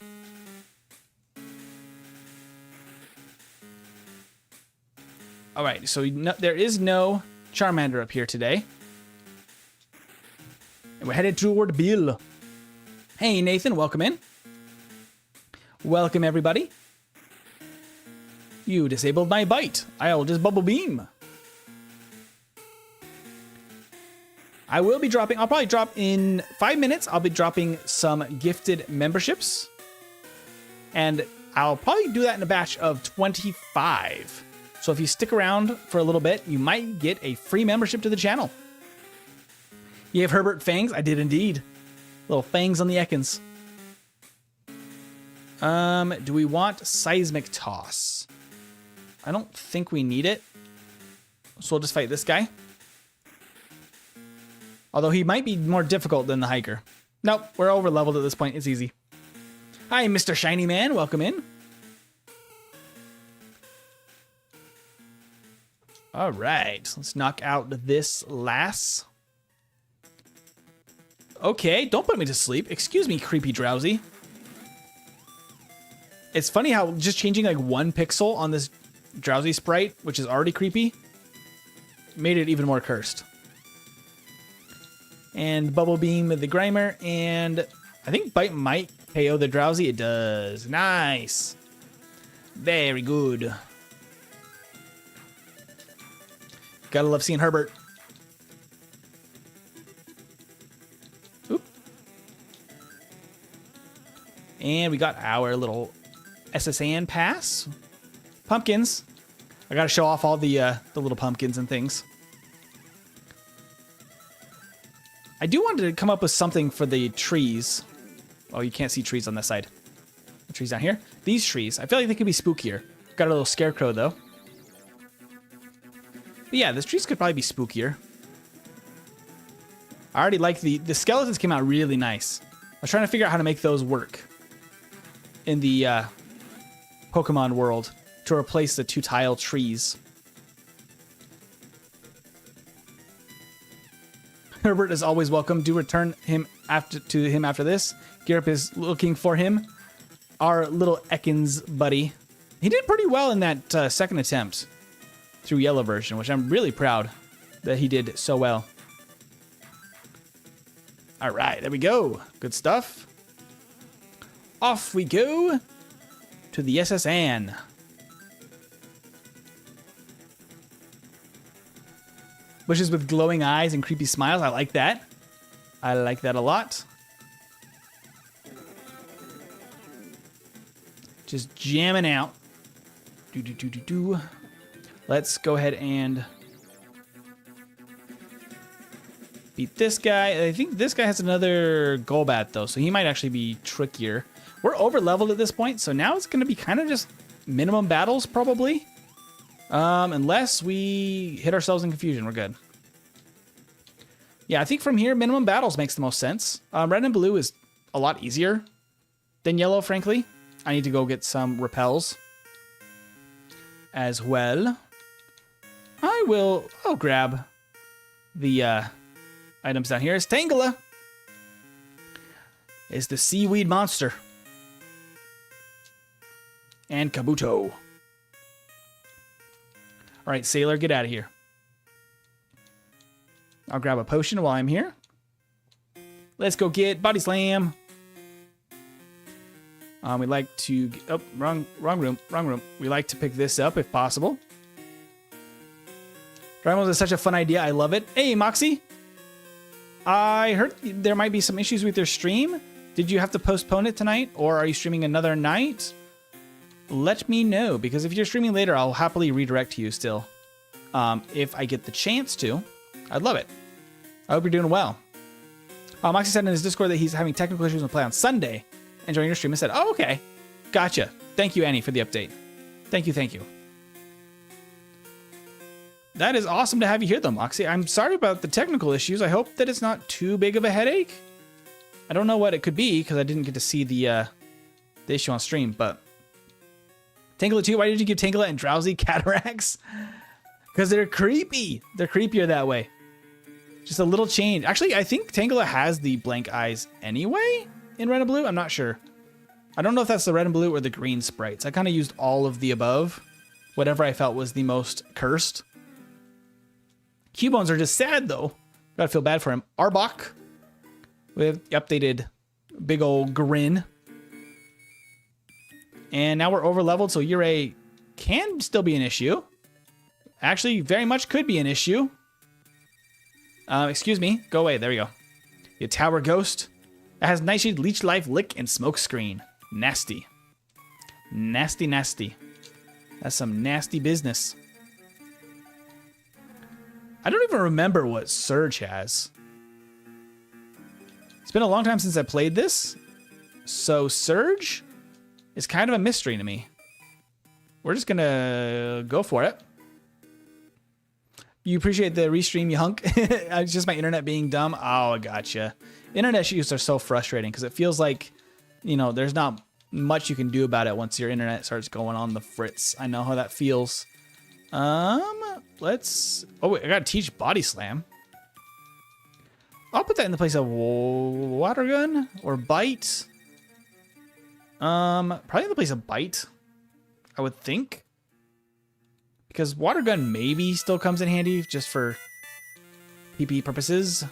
[SPEAKER 1] All right, so there is no Charmander up here today. And we're headed toward Bill. Hey, Nathan, welcome in. Welcome, everybody. You disabled my bite. I'll just Bubble Beam. I'll probably drop in 5 minutes. I'll be dropping some gifted memberships. And I'll probably do that in a batch of 25. So if you stick around for a little bit, you might get a free membership to the channel. You have Herbert Fangs? I did indeed. Little fangs on the Ekans. Do we want Seismic Toss? I don't think we need it. So we'll just fight this guy. Although he might be more difficult than the hiker. Nope, we're over leveled at this point. It's easy. Hi, Mr. Shiny Man. Welcome in. All right, let's knock out this lass. Okay, don't put me to sleep. Excuse me, creepy drowsy. It's funny how just changing like 1 pixel on this drowsy sprite, which is already creepy, made it even more cursed. And Bubble Beam with the Grimer, and I think Bite might KO the drowsy. It does. Nice. Very good. Gotta love seeing Herbert. Oop. And we got our little SSN pass. Pumpkins. I gotta show off all the little pumpkins and things. I do want to come up with something for the trees. Oh, you can't see trees on this side. The trees down here. These trees. I feel like they could be spookier. Got a little scarecrow, though. But yeah, this trees could probably be spookier. I already like the skeletons came out really nice. I was trying to figure out how to make those work in the Pokemon world to replace the 2-tile trees. Herbert is always welcome. Do return him after this. Gyrup is looking for him. Our little Ekans buddy. He did pretty well in that second attempt through Yellow version, which I'm really proud that he did so well. All right, there we go. Good stuff. Off we go to the SSN. Bushes with glowing eyes and creepy smiles. I like that. I like that a lot. Just jamming out. Let's go ahead and beat this guy. I think this guy has another Golbat, though, so he might actually be trickier. We're over-leveled at this point, so now it's going to be kind of just minimum battles, probably. Unless we hit ourselves in confusion, we're good. Yeah, I think from here, minimum battles makes the most sense. Red and blue is a lot easier than yellow, frankly. I need to go get some repels as well. I'll grab the items down here. It's Tangela. It's the seaweed monster. And Kabuto. All right, Sailor, get out of here. I'll grab a potion while I'm here. Let's go get Body Slam. We like to... Oh, wrong room. We like to pick this up if possible. Drymos is such a fun idea. I love it. Hey, Moxie. I heard there might be some issues with your stream. Did you have to postpone it tonight, or are you streaming another night? Let me know, because if you're streaming later, I'll happily redirect you still. If I get the chance to. I'd love it. I hope you're doing well. Moxie said in his Discord that he's having technical issues with play on Sunday. Enjoying your stream. I said, oh, okay. Gotcha. Thank you, Annie, for the update. Thank you. That is awesome to have you here, though, Moxie. I'm sorry about the technical issues. I hope that it's not too big of a headache. I don't know what it could be, because I didn't get to see the issue on stream, but... Tangela 2, why did you give Tangela and Drowsy cataracts? Because they're creepy. They're creepier that way. Just a little change. Actually, I think Tangela has the blank eyes anyway in red and blue. I'm not sure. I don't know if that's the red and blue or the green sprites. I kind of used all of the above. Whatever I felt was the most cursed. Cubones are just sad, though. Gotta feel bad for him. Arbok with the updated big old grin. And now we're over leveled, so Yurei can still be an issue. Actually, very much could be an issue. Excuse me. Go away. There we go. The Tower Ghost. It has Nightshade, Leech Life, Lick, and Smoke Screen. Nasty. Nasty. That's some nasty business. I don't even remember what Surge has. It's been a long time since I played this. So Surge is kind of a mystery to me. We're just gonna go for it. You appreciate the restream, you hunk? It's just my internet being dumb. Oh, I gotcha. Internet issues are so frustrating because it feels like, you know, there's not much you can do about it once your internet starts going on the fritz. I know how that feels. Let's... Oh, wait, I gotta teach Body Slam. I'll put that in the place of Water Gun or Bite. Probably in the place of Bite, I would think. Because Water Gun maybe still comes in handy just for PP purposes.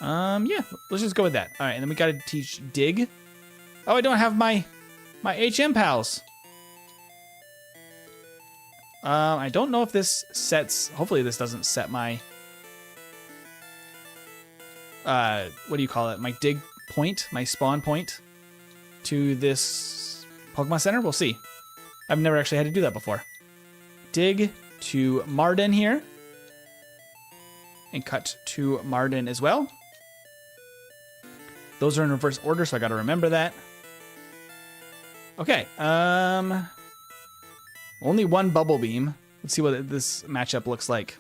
[SPEAKER 1] Yeah, let's just go with that. All right, and then we gotta teach Dig. Oh, I don't have my HM pals. I don't know if this sets... Hopefully this doesn't set my... what do you call it? My dig point, my spawn point to this Pokemon Center. We'll see. I've never actually had to do that before. Dig to Marden here. And cut to Marden as well. Those are in reverse order, so I got to remember that. Okay. Only one Bubble Beam. Let's see what this matchup looks like.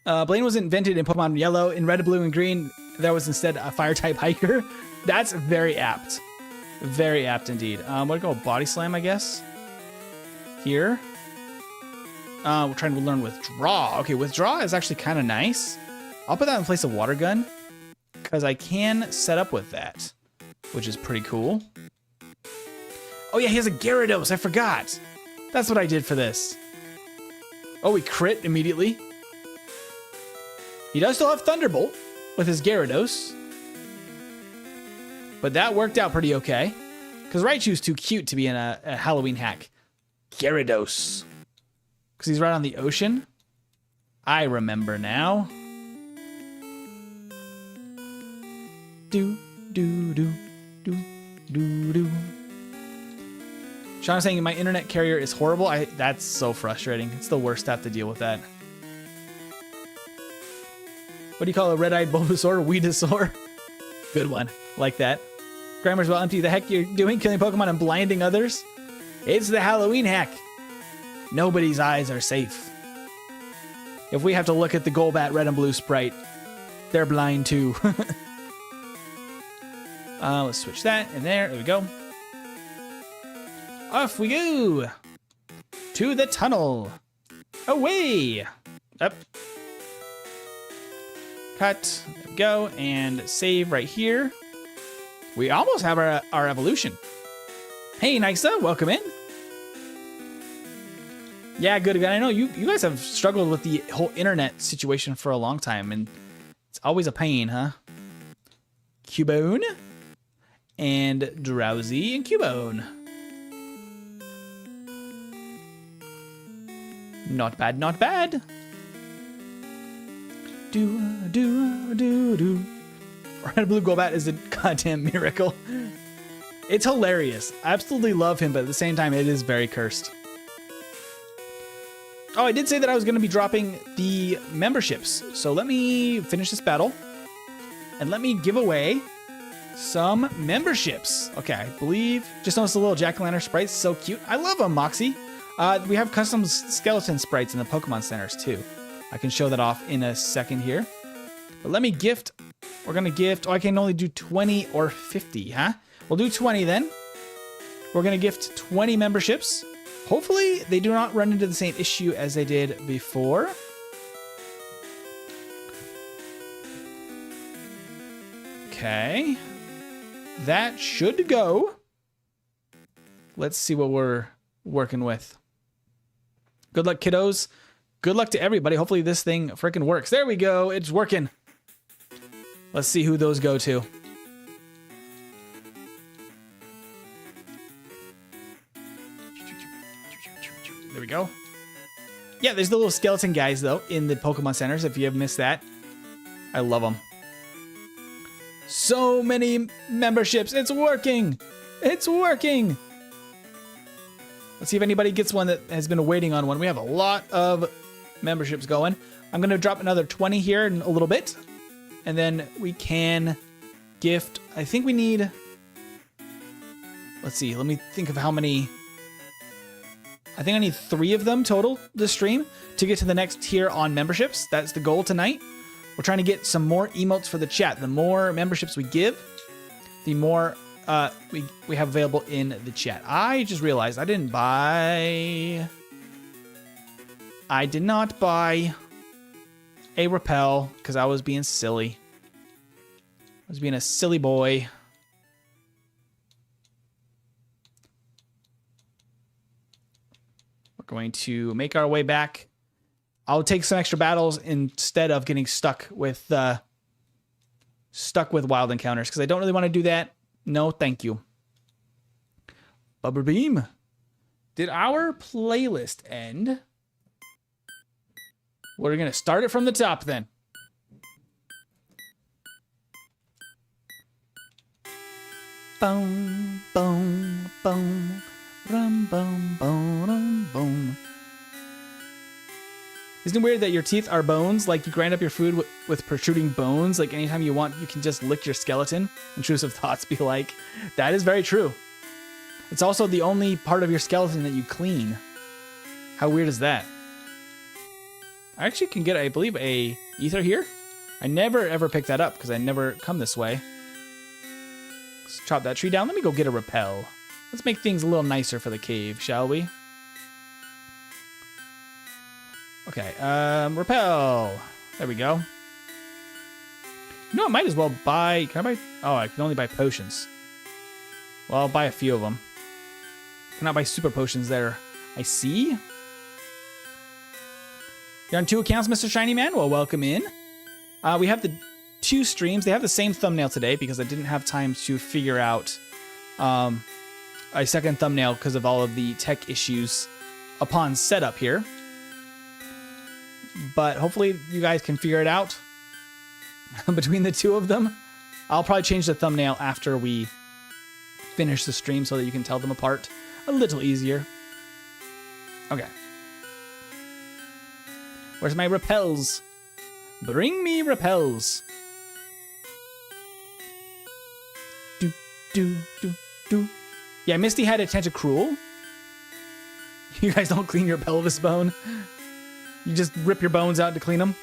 [SPEAKER 1] Blaine was invented in Pokemon Yellow. In Red, Blue, and Green, there was instead a Fire-type hiker. That's very apt. Very apt indeed. What do I go? Body Slam, I guess. Here. We're trying to learn Withdraw. Okay, Withdraw is actually kind of nice. I'll put that in place of Water Gun, because I can set up with that, which is pretty cool. Oh yeah, he has a Gyarados. I forgot. That's what I did for this. Oh, we crit immediately. He does still have Thunderbolt with his Gyarados. But that worked out pretty okay. Because Raichu's too cute to be in a Halloween hack. Gyarados. Because he's right on the ocean. I remember now. Do, do, do, do, do, do. Sean's saying my internet carrier is horrible. That's so frustrating. It's the worst to have to deal with that. What do you call a red-eyed Bulbasaur? Weedosaur. Good one. Like that. Grammar's well empty. The heck you're doing? Killing Pokemon and blinding others? It's the Halloween hack. Nobody's eyes are safe. If we have to look at the Golbat red and blue sprite, they're blind too. Let's switch that in there. There we go. Off we go. To the tunnel. Away. Up. Cut. There we go. And save right here. We almost have our evolution. Hey, Nysa. Welcome in. Yeah, good. I know you guys have struggled with the whole internet situation for a long time, and it's always a pain, huh? Cubone. And Drowsy and Cubone. Not bad, not bad. Do. Red Blue Golbat is a goddamn miracle. It's hilarious. I absolutely love him, but at the same time, it is very cursed. Oh, I did say that I was going to be dropping the memberships. So let me finish this battle. And let me give away some memberships. Okay, I believe... Just noticed the little jack-o'-lantern sprites. So cute. I love them, Moxie. We have custom skeleton sprites in the Pokemon centers, too. I can show that off in a second here. But let me gift... We're going to gift... Oh, I can only do 20 or 50, huh? We'll do 20 then. We're going to gift 20 memberships. Hopefully, they do not run into the same issue as they did before. Okay. That should go. Let's see what we're working with. Good luck, kiddos. Good luck to everybody. Hopefully this thing freaking works. There we go. It's working. Let's see who those go to. There we go. Yeah, there's the little skeleton guys, though, in the Pokemon centers, if you have missed that. I love them. So many memberships. It's working. It's working. Let's see if anybody gets one that has been waiting on one. We have a lot of memberships going. I'm going to drop another 20 here in a little bit. And then we can gift... I think we need... Let's see. Let me think of how many... I think I need 3 of them total this stream to get to the next tier on memberships. That's the goal tonight. We're trying to get some more emotes for the chat. The more memberships we give, the more we have available in the chat. I just realized I didn't buy... I did not buy a repel because I was being silly. I was being a silly boy. We're going to make our way back. I'll take some extra battles instead of getting stuck with wild encounters because I don't really want to do that. No, thank you. Bubble Beam. Did our playlist end? We're gonna start it from the top then. Boom, boom, boom, rum, boom, boom, rum, boom. Isn't it weird that your teeth are bones? Like you grind up your food with protruding bones. Like anytime you want, you can just lick your skeleton. Intrusive thoughts be like, that is very true. It's also the only part of your skeleton that you clean. How weird is that? I actually can get, I believe, a ether here. I never ever pick that up because I never come this way. Let's chop that tree down. Let me go get a repel. Let's make things a little nicer for the cave, shall we? Okay, repel. There we go. You know, I might as well buy, can I buy, oh, I can only buy potions. Well, I'll buy a few of them. Cannot buy super potions there. I see. You're on 2 accounts, Mr. Shiny Man? Well, welcome in. We have the 2 streams. They have the same thumbnail today because I didn't have time to figure out a second thumbnail because of all of the tech issues upon setup here. But hopefully you guys can figure it out between the 2 of them. I'll probably change the thumbnail after we finish the stream so that you can tell them apart a little easier. Okay. Where's my repels? Bring me repels. Do, do, do, do. Yeah, Misty had a tentacruel. You guys don't clean your pelvis bone. You just rip your bones out to clean them.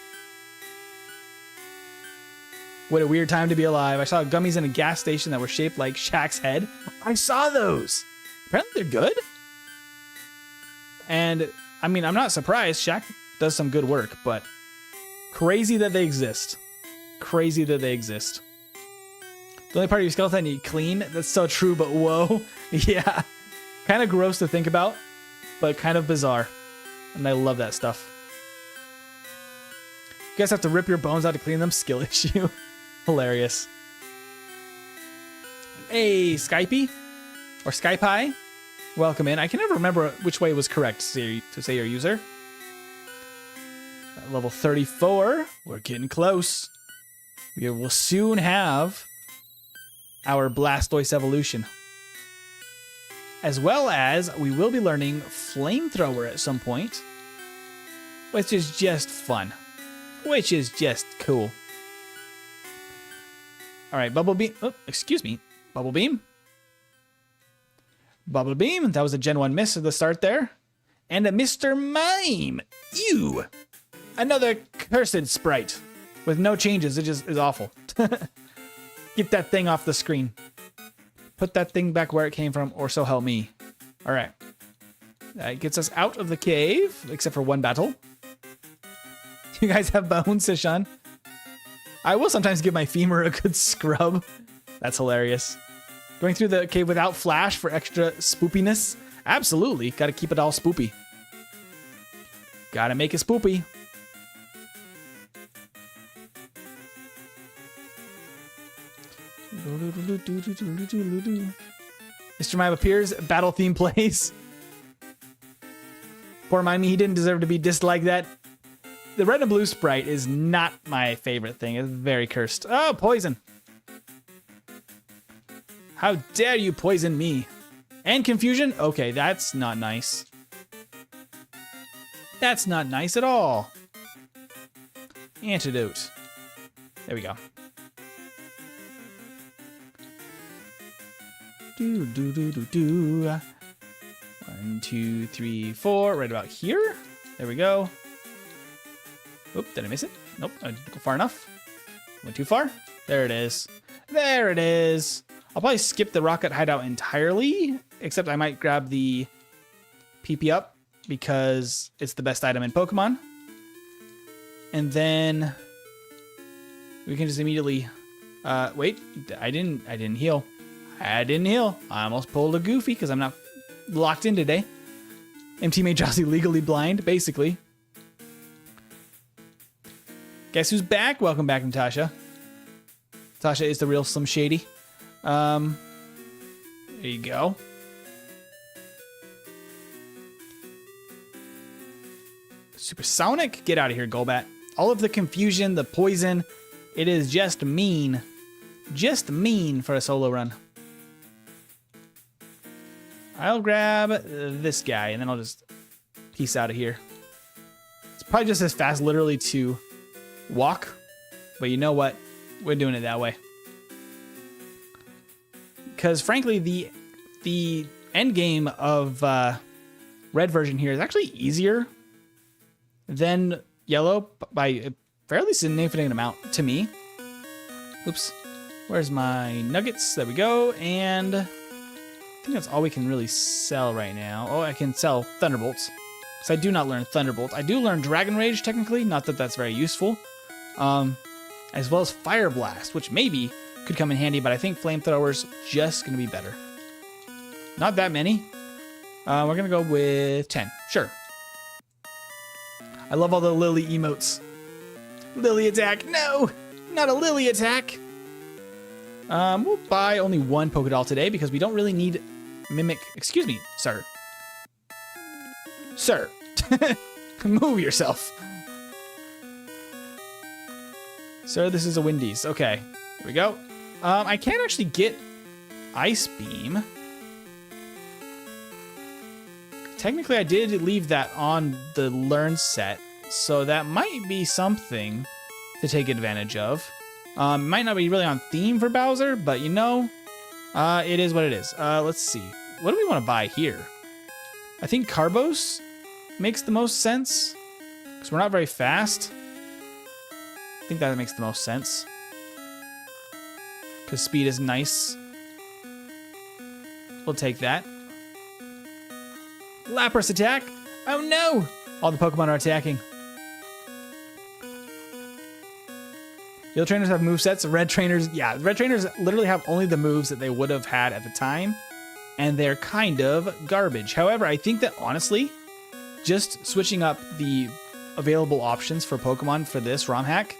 [SPEAKER 1] What a weird time to be alive. I saw gummies in a gas station that were shaped like Shaq's head. I saw those. Apparently they're good. And, I mean, I'm not surprised. Shaq does some good work, but crazy that they exist. Crazy that they exist. The only part of your skeleton you clean. That's so true, but whoa. Yeah. Kind of gross to think about, but kind of bizarre. And I love that stuff. You guys have to rip your bones out to clean them? Skill issue. Hilarious. Hey, Skypey. Or Skypie. Welcome in. I can never remember which way was correct to say your user. At level 34. We're getting close. We will soon have our Blastoise evolution. As well as we will be learning Flamethrower at some point. Which is just fun. Which is just cool. Alright, Bubble Beam. Oh, excuse me. Bubble Beam. Bubble Beam. That was a Gen 1 miss at the start there. And a Mr. Mime. Ew. Another cursed sprite. With no changes. It just is awful. Get that thing off the screen. Put that thing back where it came from, or so help me. Alright. That gets us out of the cave, except for one battle. You guys have bones, Sishan? I will sometimes give my femur a good scrub. That's hilarious. Going through the cave without flash for extra spoopiness? Absolutely. Gotta keep it all spoopy. Gotta make it spoopy. Mr. Mime appears, battle theme plays. Poor Mime, he didn't deserve to be dissed like that. The red and blue sprite is not my favorite thing. It's very cursed. Oh, poison. How dare you poison me? And confusion? Okay, that's not nice. That's not nice at all. Antidote. There we go. Do, do, do, do, do. 1, 2, 3, 4. Right about here. There we go. Oop, did I miss it? Nope, I didn't go far enough. Went too far. There it is. There it is. I'll probably skip the rocket hideout entirely, except I might grab the PP up because it's the best item in Pokemon. And then we can just immediately wait, I didn't heal. I didn't heal. I almost pulled a Goofy because I'm not locked in today. MT made Jossie legally blind, basically. Guess who's back? Welcome back, Natasha. Natasha is the real Slim Shady. There you go. Supersonic? Get out of here, Golbat. All of the confusion, the poison, it is just mean. Just mean for a solo run. I'll grab this guy, and then I'll just peace out of here. It's probably just as fast, literally, to walk. But you know what? We're doing it that way. Because, frankly, the end game of red version here is actually easier than yellow by a fairly significant amount to me. Oops. Where's my nuggets? There we go. And I think that's all we can really sell right now. Oh, I can sell Thunderbolts. Because I do not learn Thunderbolt. I do learn Dragon Rage, technically. Not that that's very useful. As well as Fire Blast, which maybe could come in handy, but I think Flamethrower's just going to be better. Not that many. We're going to go with 10. Sure. I love all the Lily emotes. Lily attack. No! Not a Lily attack. We'll buy only one Pokédoll today because we don't really need Mimic. Excuse me, sir. Sir. Move yourself. Sir, this is a Wendy's. Okay. Here we go. I can actually get Ice Beam. Technically, I did leave that on the Learn set, so that might be something to take advantage of. Might not be really on theme for Bowser, but you know, it is what it is. Let's see. What do we want to buy here? I think Carbos makes the most sense, because we're not very fast. I think that makes the most sense. Because speed is nice. We'll take that. Lapras attack! Oh no! All the Pokemon are attacking. Yellow trainers have movesets. Red trainers, yeah, red trainers literally have only the moves that they would have had at the time. And they're kind of garbage. However, I think that honestly, just switching up the available options for Pokemon for this ROM hack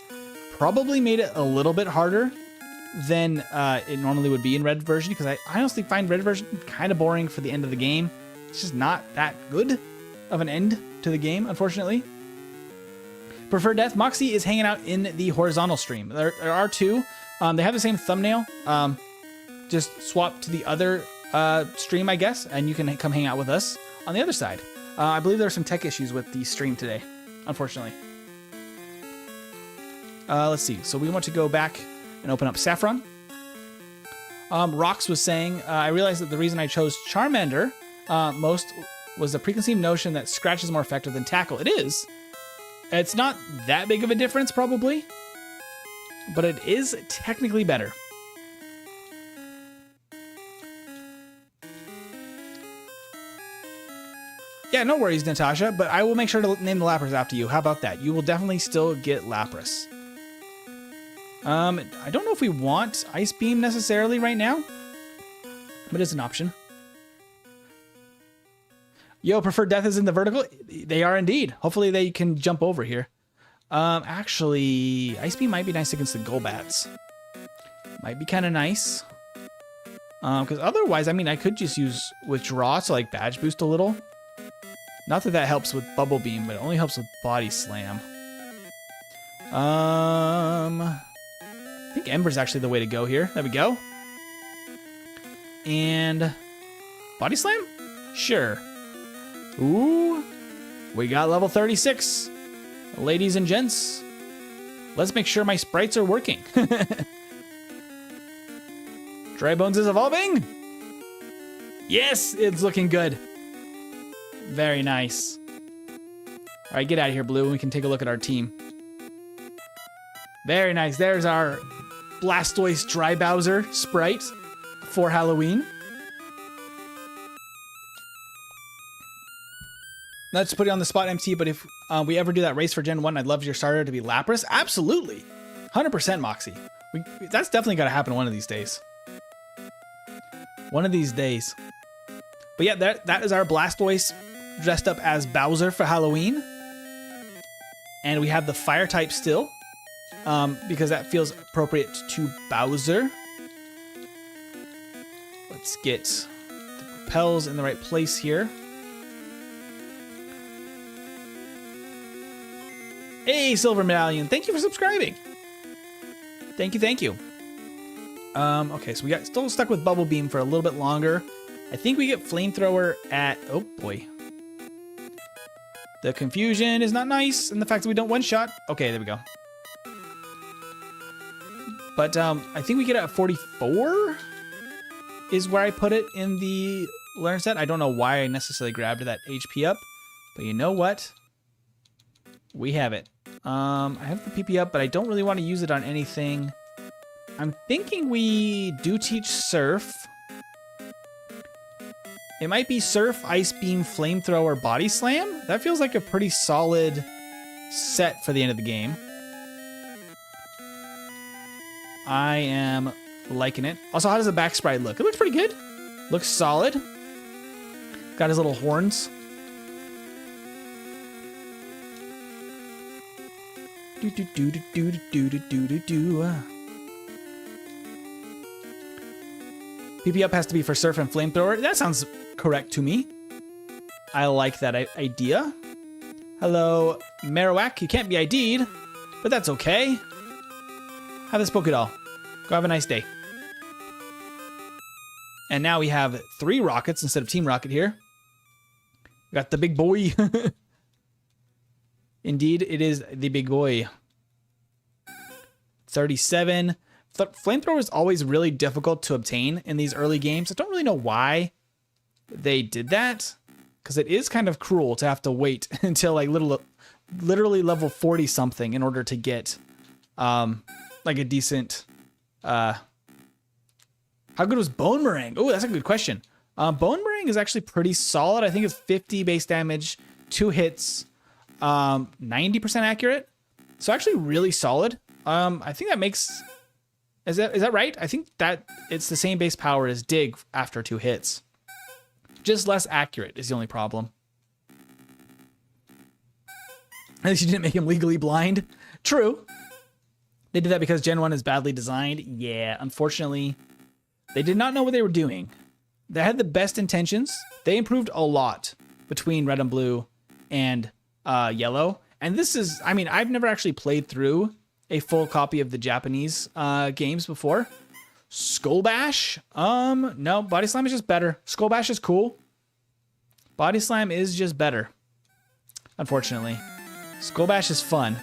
[SPEAKER 1] probably made it a little bit harder than it normally would be in red version, because I honestly find red version kind of boring for the end of the game. It's just not that good of an end to the game, unfortunately. Preferred Death, Moxie is hanging out in the horizontal stream. There are two. They have the same thumbnail. Just swap to the other stream, I guess, and you can come hang out with us on the other side. I believe there are some tech issues with the stream today, unfortunately. Let's see. So we want to go back and open up Saffron. Rox was saying, I realized that the reason I chose Charmander most was the preconceived notion that Scratch is more effective than Tackle. It is. It's not that big of a difference, probably, but it is technically better. Yeah, no worries, Natasha, but I will make sure to name the Lapras after you. How about that? You will definitely still get Lapras. I don't know if we want Ice Beam necessarily right now, but it's an option. Yo, Preferred Death is in the vertical? They are indeed. Hopefully they can jump over here. Actually, Ice Beam might be nice against the Golbats. Might be kind of nice. Because otherwise, I mean, I could just use Withdraw to like badge boost a little. Not that that helps with Bubble Beam, but it only helps with Body Slam. I think Ember's actually the way to go here. There we go. And Body Slam? Sure. Ooh, we got level 36. Ladies and gents, let's make sure my sprites are working. Dry Bones is evolving. Yes, it's looking good. Very nice. All right, get out of here, Blue, and we can take a look at our team. Very nice. There's our Blastoise Dry Bowser sprite for Halloween. Not to put it on the spot, MT, but if we ever do that race for Gen 1, I'd love your starter to be Lapras. Absolutely. 100% Moxie. That's definitely got to happen one of these days. One of these days. But yeah, that is our Blastoise dressed up as Bowser for Halloween. And we have the fire type still, because that feels appropriate to Bowser. Let's get the propels in the right place here. Hey, Silver Medallion. Thank you for subscribing. Thank you, thank you. Okay, so we got still stuck with Bubble Beam for a little bit longer. I think we get Flamethrower at... Oh, boy. The confusion is not nice, and the fact that we don't one-shot. Okay, there we go. But I think we get it at 44 is where I put it in the learn set. I don't know why I necessarily grabbed that HP up, but you know what? We have it. I have the PP up, but I don't really want to use it on anything. I'm thinking we do teach Surf. It might be Surf, Ice Beam, Flamethrower, Body Slam. That feels like a pretty solid set for the end of the game. I am liking it. Also, how does the back sprite look? It looks pretty good. Looks solid. Got his little horns. Do do do do do do do do do do. PP up has to be for Surf and Flamethrower. That sounds correct to me. I like that idea. Hello, Marowak. You can't be ID'd, but that's okay. Have this Pokédoll. Go have a nice day. And now we have 3 rockets instead of Team Rocket here. We got the big boy. Indeed, it is the big boy. 37. Flamethrower is always really difficult to obtain in these early games. I don't really know why they did that, because it is kind of cruel to have to wait until like literally level 40 something in order to get like a decent. How good was Bone Meringue? Oh, that's a good question. Bone Meringue is actually pretty solid. I think it's 50 base damage, 2 hits, 90% accurate. So actually really solid. I think that makes... Is that right? I think that it's the same base power as Dig after 2 hits. Just less accurate is the only problem. At least you didn't make him legally blind. True. They did that because Gen 1 is badly designed. Yeah, unfortunately, they did not know what they were doing. They had the best intentions. They improved a lot between Red and Blue and Yellow. And this is, I mean, I've never actually played through a full copy of the Japanese games before. Skull Bash? No, Body Slam is just better. Skull Bash is cool. Body Slam is just better. Unfortunately. Skull Bash is fun.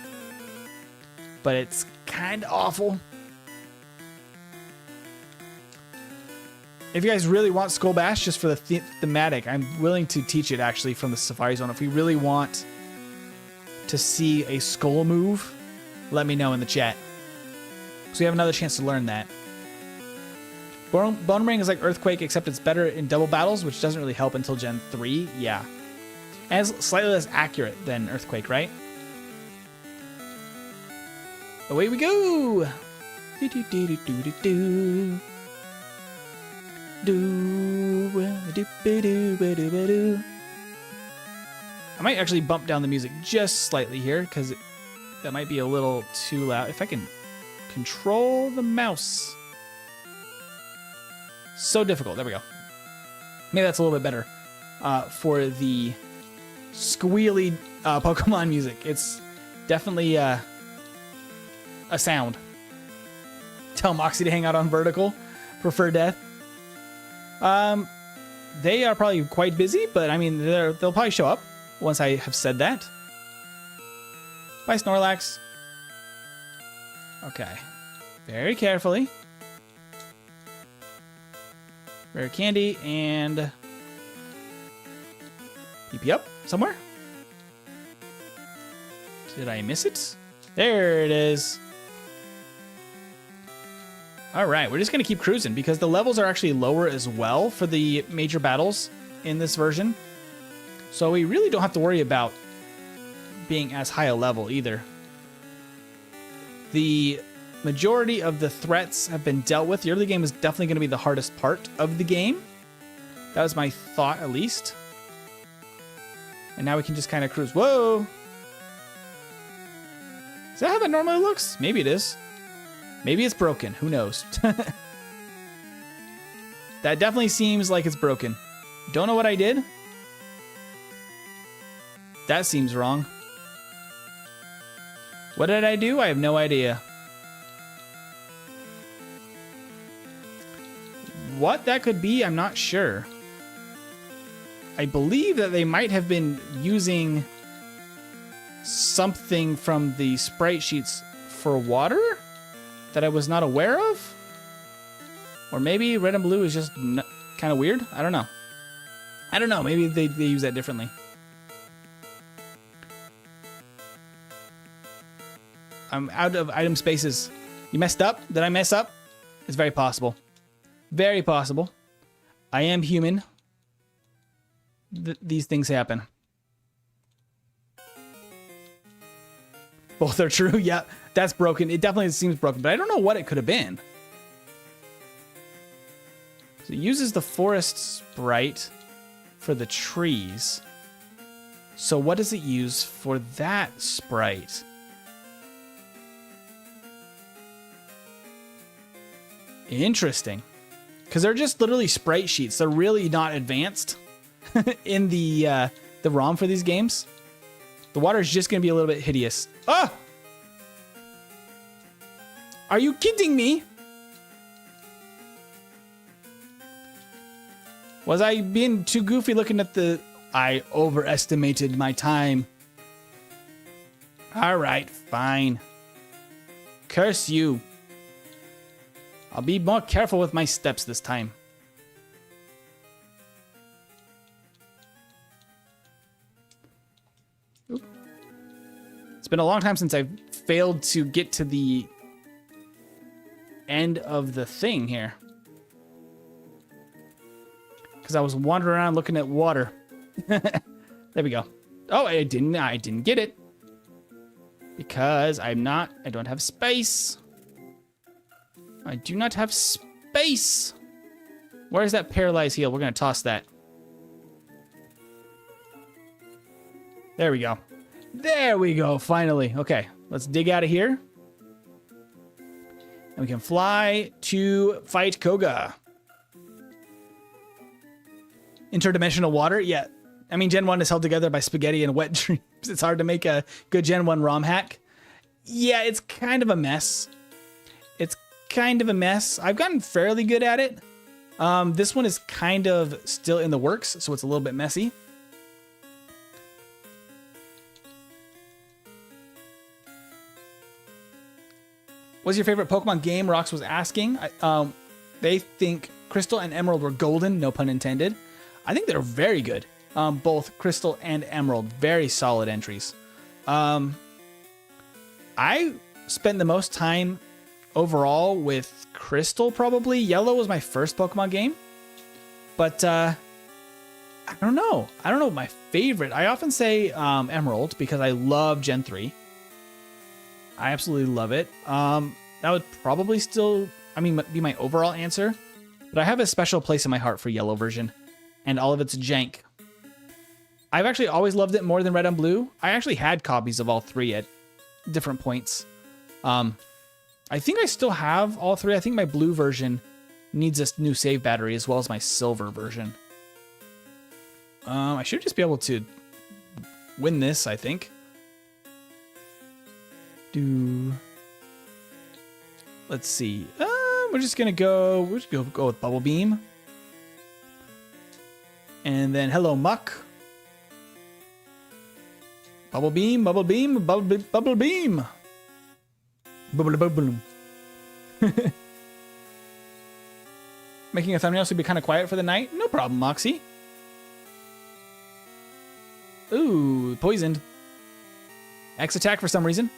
[SPEAKER 1] But it's kind of awful. If you guys really want Skull Bash just for the thematic, I'm willing to teach it actually from the Safari Zone. If we really want to see a skull move, let me know in the chat. So we have another chance to learn that. Bone Ring is like Earthquake, except it's better in double battles, which doesn't really help until Gen 3. Yeah. And it's slightly less accurate than Earthquake, right? Away we go! Do do do do do do do. Do do do do do do. I might actually bump down the music just slightly here because that might be a little too loud. If I can control the mouse. So difficult. There we go. Maybe that's a little bit better for the squealy Pokemon music. It's definitely a sound. Tell Moxie to hang out on vertical. Prefer death. They are probably quite busy, but I mean, they'll probably show up once I have said that. Bye, Snorlax. Okay. Very carefully. Rare Candy and PP up somewhere. Did I miss it? There it is. All right, we're just going to keep cruising because the levels are actually lower as well for the major battles in this version. So we really don't have to worry about being as high a level either. The majority of the threats have been dealt with. The early game is definitely going to be the hardest part of the game. That was my thought, at least. And now we can just kind of cruise. Whoa! Is that how that normally looks? Maybe it is. Maybe it's broken. Who knows? That definitely seems like it's broken. Don't know what I did. That seems wrong. What did I do? I have no idea. What that could be, I'm not sure. I believe that they might have been using something from the sprite sheets for water that I was not aware of. Or maybe red and blue is just kind of weird. I don't know. I don't know. Maybe they use that differently. I'm out of item spaces. You messed up? Did I mess up? It's very possible. Very possible. I am human. These things happen. Both are true. Yeah, that's broken. It definitely seems broken, but I don't know what it could have been. So it uses the forest sprite for the trees. So what does it use for that sprite? Interesting. Because they're just literally sprite sheets. They're really not advanced in the ROM for these games. The water is just going to be a little bit hideous. Ah! Are you kidding me? Was I being too goofy looking at the... I overestimated my time. Alright, fine. Curse you. I'll be more careful with my steps this time. Oop. It's been a long time since I've failed to get to the end of the thing here. Because I was wandering around looking at water. There we go. Oh, I didn't get it. Because I don't have space. I do not have space. Where's that paralyzed heal? We're going to toss that. There we go. There we go, finally. Okay, let's dig out of here. And we can fly to fight Koga. Interdimensional water? Yeah. I mean, Gen 1 is held together by spaghetti and wet dreams. It's hard to make a good Gen 1 ROM hack. Yeah, it's kind of a mess. It's kind of a mess. I've gotten fairly good at it. This one is kind of still in the works, so it's a little bit messy. What's your favorite Pokemon game? Rox was asking. They think Crystal and Emerald were golden, no pun intended. I think they're very good. Both Crystal and Emerald, very solid entries. I spent the most time overall with Crystal, probably. Yellow was my first Pokemon game. But I don't know. I don't know my favorite. I often say Emerald because I love Gen 3. I absolutely love it. That would probably still, be my overall answer. But I have a special place in my heart for Yellow version and all of its jank. I've actually always loved it more than Red and Blue. I actually had copies of all three at different points. I think I still have all three. I think my blue version needs a new save battery as well as my silver version. I should just be able to win this, I think. Let's see. We're just gonna go with Bubble Beam. And then hello Muck. Bubble Beam, Bubble Beam, Bubble Beam. Bubble boom. Making a thumbnail so be kind of quiet for the night? No problem, Moxie. Ooh, poisoned. X attack for some reason.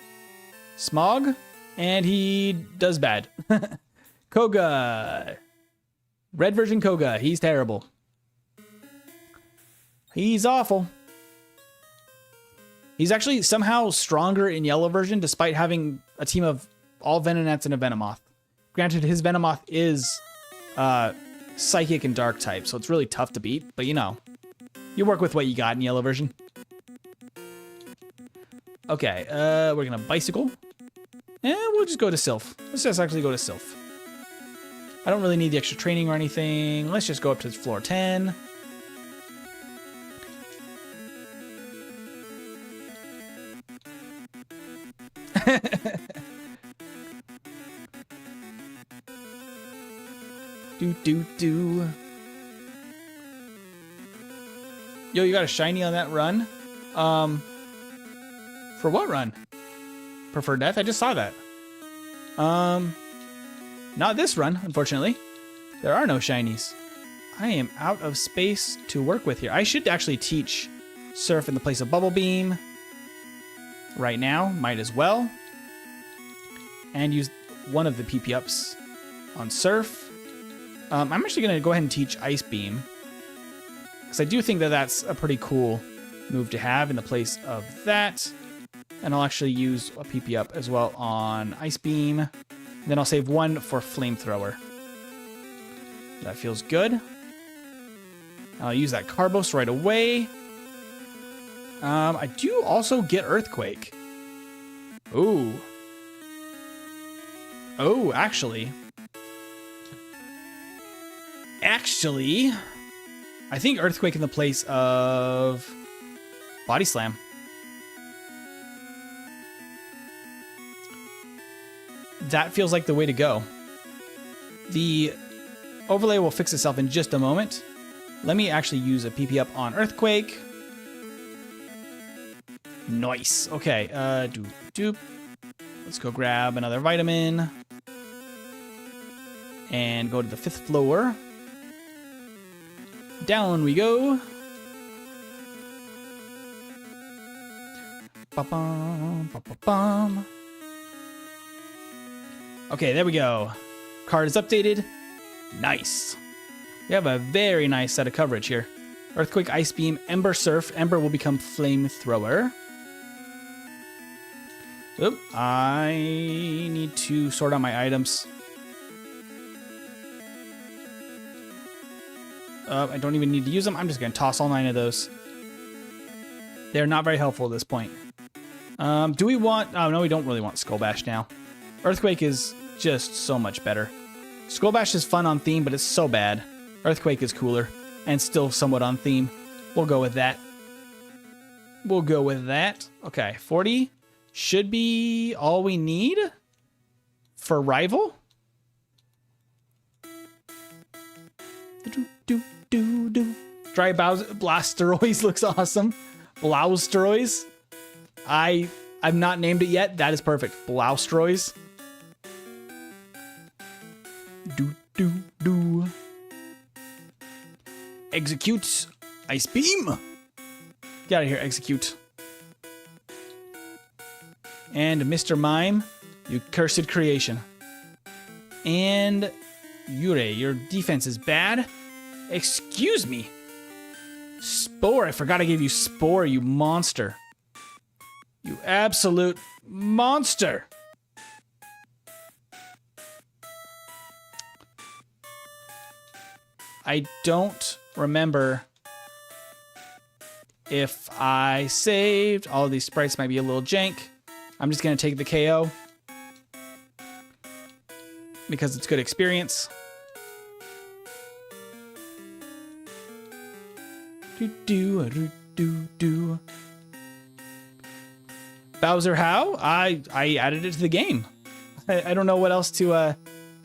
[SPEAKER 1] Smog, and he does bad. Koga. Red version Koga. He's terrible. He's awful. He's actually somehow stronger in yellow version despite having a team of all Venonats and a Venomoth. Granted, his Venomoth is psychic and dark type, so it's really tough to beat, but you know, you work with what you got in yellow version. Okay, we're gonna bicycle. And we'll just go to Sylph. Let's just actually go to Sylph. I don't really need the extra training or anything. Let's just go up to floor 10. Do. Yo, you got a shiny on that run? For what run? Preferred Death? I just saw that. Not this run, unfortunately. There are no shinies. I am out of space to work with here. I should actually teach Surf in the place of Bubble Beam. Right now, might as well. And use one of the PP ups on Surf. I'm actually going to go ahead and teach Ice Beam. Because I do think that that's a pretty cool move to have in the place of that. And I'll actually use a PP up as well on Ice Beam. Then I'll save one for Flamethrower. That feels good. I'll use that Carbos right away. I do also get Earthquake. Ooh. Oh, actually, I think Earthquake in the place of Body Slam. That feels like the way to go. The overlay will fix itself in just a moment. Let me actually use a PP up on Earthquake. Nice. Okay, doop. Let's go grab another vitamin. And go to the 5th floor. Down we go. Ba-bum, ba-ba-bum. Okay, there we go. Card is updated. Nice. We have a very nice set of coverage here. Earthquake, Ice Beam, Ember, Surf. Ember will become Flamethrower. Oop, I need to sort out my items. I don't even need to use them. I'm just going to toss all 9 of those. They're not very helpful at this point. Do we want... Oh, no, we don't really want Skull Bash now. Earthquake is just so much better. Skull Bash is fun on theme, but it's so bad. Earthquake is cooler and still somewhat on theme. We'll go with that. Okay, 40 should be all we need for Rival. Dry Blastoise looks awesome. Blastoise. I've not named it yet. That is perfect. Blastoise. Do. Execute. Ice Beam. Get out of here, Execute. And Mr. Mime, you cursed creation. And Yurei, your defense is bad. Excuse me. Spore, I forgot I gave you Spore, you monster. You absolute monster. I don't remember if I saved. All of these sprites might be a little jank. I'm just going to take the KO because it's good experience. Bowser, how? I added it to the game. I don't know what else to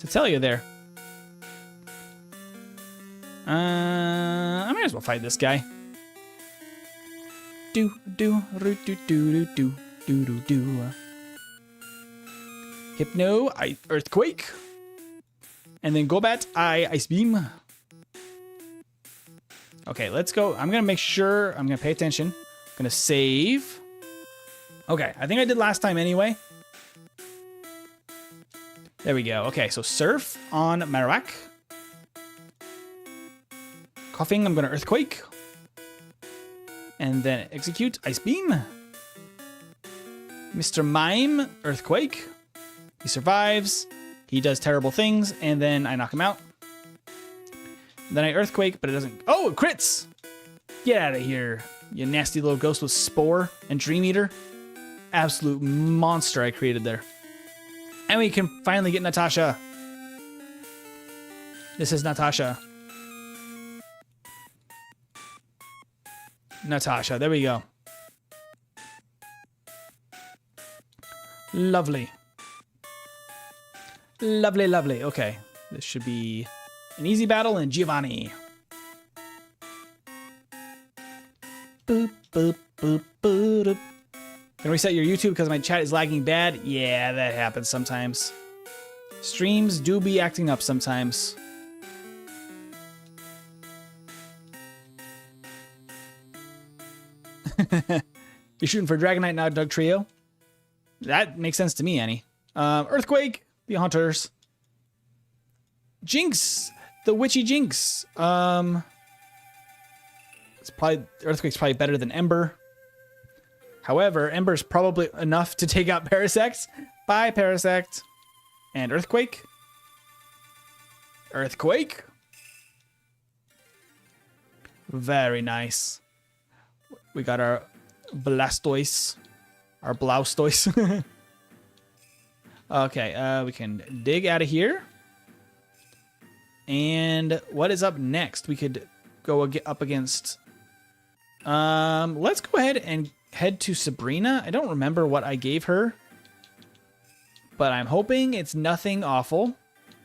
[SPEAKER 1] tell you there. I might as well fight this guy. Hypno, Earthquake. And then Golbat, Ice Beam. Okay, let's go. I'm going to make sure. I'm going to pay attention. I'm going to save. Okay, I think I did last time anyway. There we go. Okay, so Surf on Marowak. Coughing, I'm going to Earthquake. And then Execute, Ice Beam. Mr. Mime, Earthquake. He survives. He does terrible things, and then I knock him out. Then I Earthquake, but it doesn't... Oh, it crits! Get out of here, you nasty little ghost with Spore and Dream Eater. Absolute monster I created there. And we can finally get Natasha. This is Natasha. Natasha, there we go. Lovely. Lovely, lovely. Okay, this should be An easy battle and Giovanni. Boop, boop, boop, boop, boop. Gonna reset your YouTube because my chat is lagging bad. Yeah, that happens sometimes. Streams do be acting up sometimes. You're shooting for Dragonite now, Doug Trio. That makes sense to me, Annie. Earthquake, the Hunters. Jinx, the Witchy Jinx. It's probably Earthquake's probably better than Ember. However, Ember's probably enough to take out Parasect. Bye, Parasect. And Earthquake. Earthquake. Very nice. We got our Blastoise. Our Blaustoise. Okay, we can dig out of here. And what is up next? We could go up against... let's go ahead and head to Sabrina. I don't remember what I gave her, but I'm hoping it's nothing awful.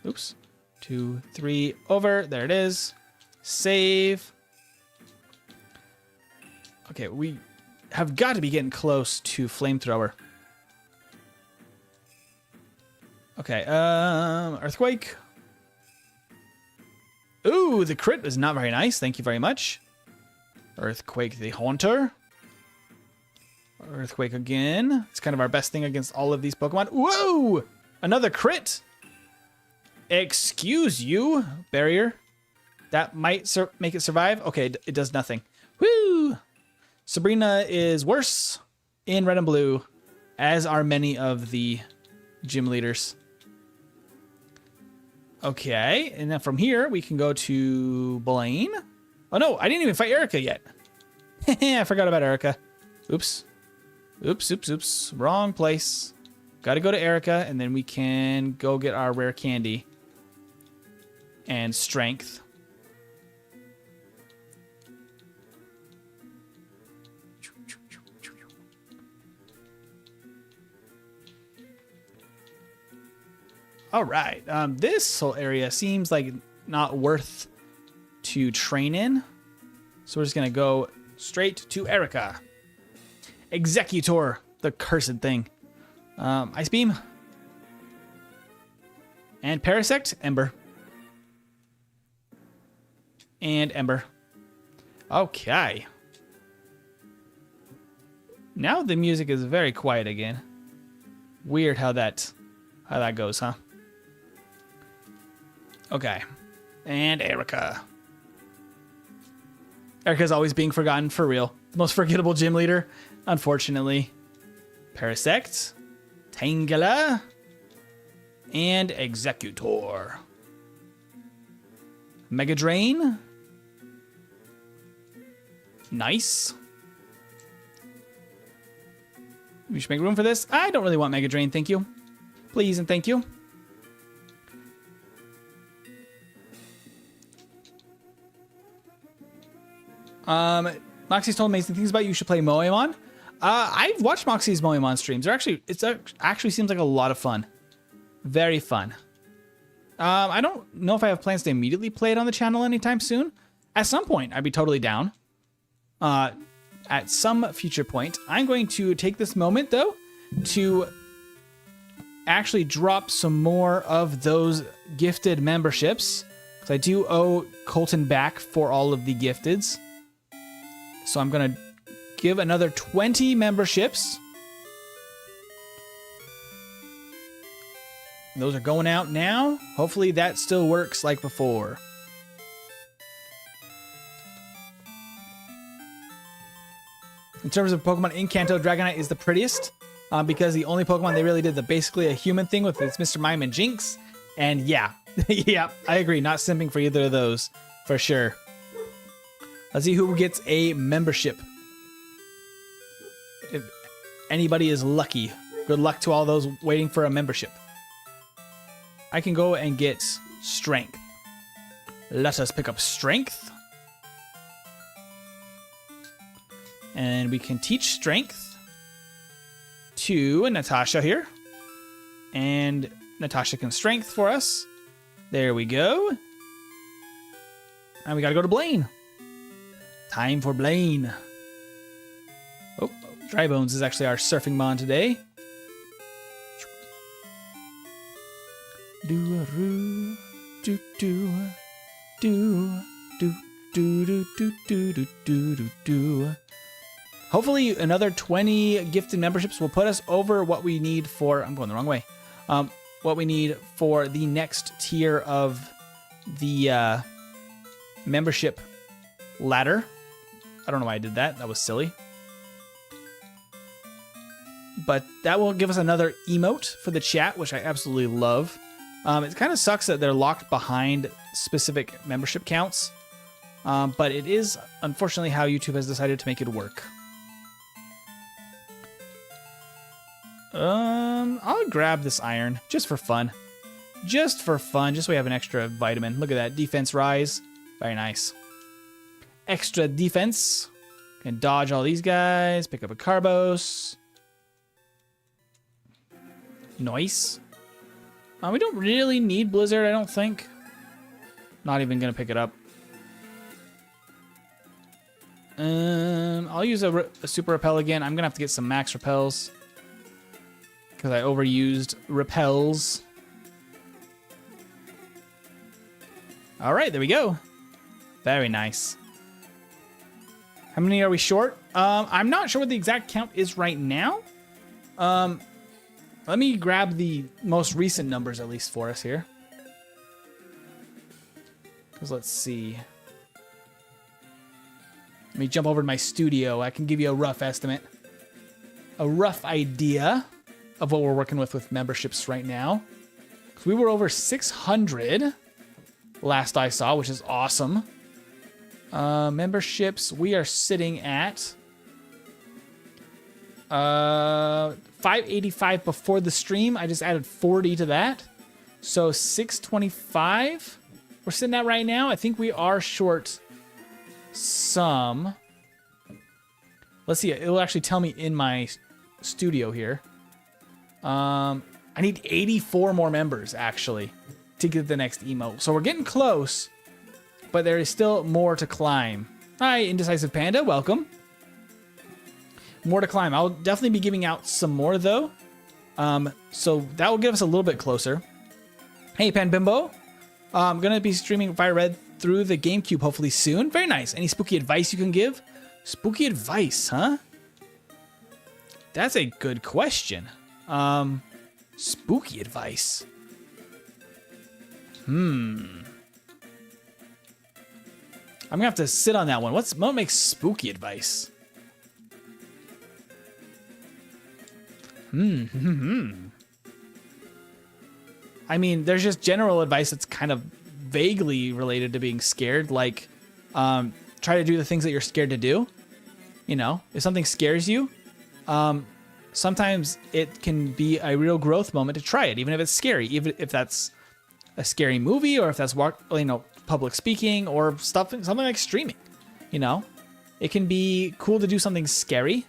[SPEAKER 1] Oops. 2, 3, over. There it is. Save. Okay, we have got to be getting close to Flamethrower. Okay, Earthquake. Ooh, the crit is not very nice. Thank you very much. Earthquake the Haunter. Earthquake again. It's kind of our best thing against all of these Pokemon. Whoa! Another crit. Excuse you, Barrier. That might make it survive. Okay, it does nothing. Woo! Sabrina is worse in red and blue, as are many of the gym leaders. Okay, and then from here, we can go to Blaine. Oh no, I didn't even fight Erica yet. I forgot about Erica. Oops. Oops, oops, oops. Wrong place. Gotta go to Erica, and then we can go get our rare candy. And strength. All right, this whole area seems like not worth to train in. So we're just gonna go straight to Erica. Executor, the cursed thing. Ice Beam. And Parasect, Ember. And Ember. Okay. Now the music is very quiet again. Weird how that goes, huh? Okay. And Erica. Erica's always being forgotten, for real. The most forgettable gym leader, unfortunately. Parasect. Tangela. And Executor. Mega Drain. Nice. We should make room for this. I don't really want Mega Drain, thank you. Please and thank you. Moxie's told amazing things about you. You should play Moemon. I've watched Moxie's Moemon streams. It actually seems like a lot of fun. Very fun. I don't know if I have plans to immediately play it on the channel anytime soon. At some point, I'd be totally down. At some future point. I'm going to take this moment, though, to actually drop some more of those gifted memberships. Because I do owe Colton back for all of the gifteds. So I'm going to give another 20 memberships. Those are going out now. Hopefully that still works like before. In terms of Pokemon in Kanto, Dragonite is the prettiest. Because the only Pokemon they really did basically a human thing with is Mr. Mime and Jinx. And yeah, yeah, I agree. Not simping for either of those, for sure. Let's see who gets a membership. If anybody is lucky, good luck to all those waiting for a membership. I can go and get Strength. Let us pick up Strength. And we can teach Strength to Natasha here. And Natasha can Strength for us. There we go. And we gotta go to Blaine. Time for Blaine. Oh, Dry Bones is actually our surfing mon today. Do-a-roo, do-do, do, do, do, do, do, do, do, do, do. Hopefully another 20 gifted memberships will put us over what we need for, I'm going the wrong way, what we need for the next tier of the membership ladder. I don't know why I did that. That was silly. But that will give us another emote for the chat, which I absolutely love. It kind of sucks that they're locked behind specific membership counts. But it is, unfortunately, how YouTube has decided to make it work. I'll grab this iron just for fun. Just for fun, just so we have an extra vitamin. Look at that, defense rise. Very nice. Extra defense. Can dodge all these guys, pick up a Carbos. Nice. We don't really need Blizzard, I don't think. Not even gonna pick it up. I'll use a super repel again. I'm gonna have to get some max repels because I overused repels. All right, there we go. Very nice. How many are we short? I'm not sure what the exact count is right now. Let me grab the most recent numbers at least for us here. Because let's see. Let me jump over to my studio. I can give you a rough estimate. A rough idea of what we're working with memberships right now. Because we were over 600 last I saw, which is awesome. Memberships, we are sitting at 585 before the stream. I just added 40 to that. So 625 we're sitting at right now. I think we are short some. Let's see. It will actually tell me in my studio here. I need 84 more members actually to get the next emote. So we're getting close, but there is still more to climb. Hi, Indecisive Panda. Welcome. More to climb. I'll definitely be giving out some more though. So that will get us a little bit closer. Hey, Pan Bimbo. I'm going to be streaming Fire Red through the GameCube hopefully soon. Very nice. Any spooky advice you can give? Spooky advice, huh? That's a good question. Spooky advice. I'm going to have to sit on that one. What makes spooky advice? I mean, there's just general advice that's kind of vaguely related to being scared. Like, try to do the things that you're scared to do. You know, if something scares you, sometimes it can be a real growth moment to try it, even if it's scary. Even if that's a scary movie, or if that's public speaking, or something like streaming. You know, it can be cool to do something scary.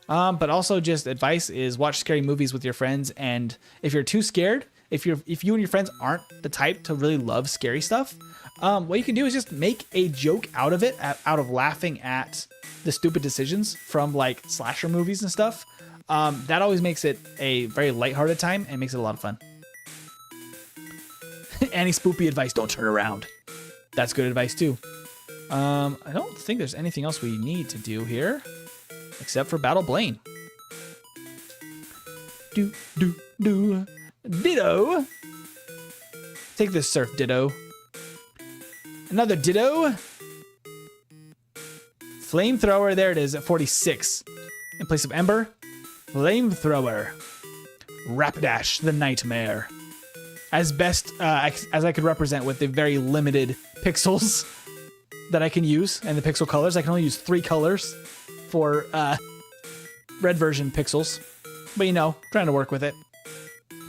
[SPEAKER 1] But also just advice is watch scary movies with your friends, and if you're too scared, if you and your friends aren't the type to really love scary stuff, what you can do is just make a joke out of it, out of laughing at the stupid decisions from like slasher movies and stuff. That always makes it a very lighthearted time and makes it a lot of fun. Any spoopy advice, don't turn around. That's good advice too. I don't think there's anything else we need to do here. Except for Battle Blaine. Ditto. Take this surf, Ditto. Another Ditto. Flamethrower, there it is at 46. In place of Ember, Flamethrower. Rapidash, the Nightmare. As best as I could represent with the very limited pixels that I can use and the pixel colors. I can only use 3 colors for red version pixels, but you know, trying to work with it.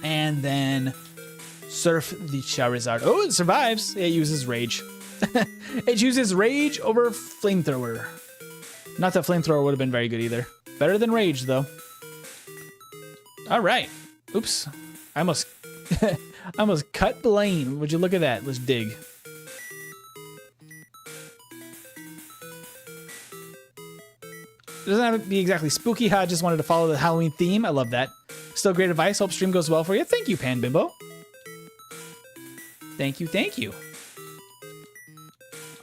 [SPEAKER 1] And then Surf the Charizard. Oh, it survives. It uses Rage. It chooses Rage over Flamethrower. Not that Flamethrower would have been very good either. Better than Rage though. All right. Oops. I almost cut Blaine. Would you look at that? Let's dig. It doesn't have to be exactly spooky. I just wanted to follow the Halloween theme. I love that. Still great advice. Hope stream goes well for you. Thank you, Pan Bimbo. Thank you, thank you.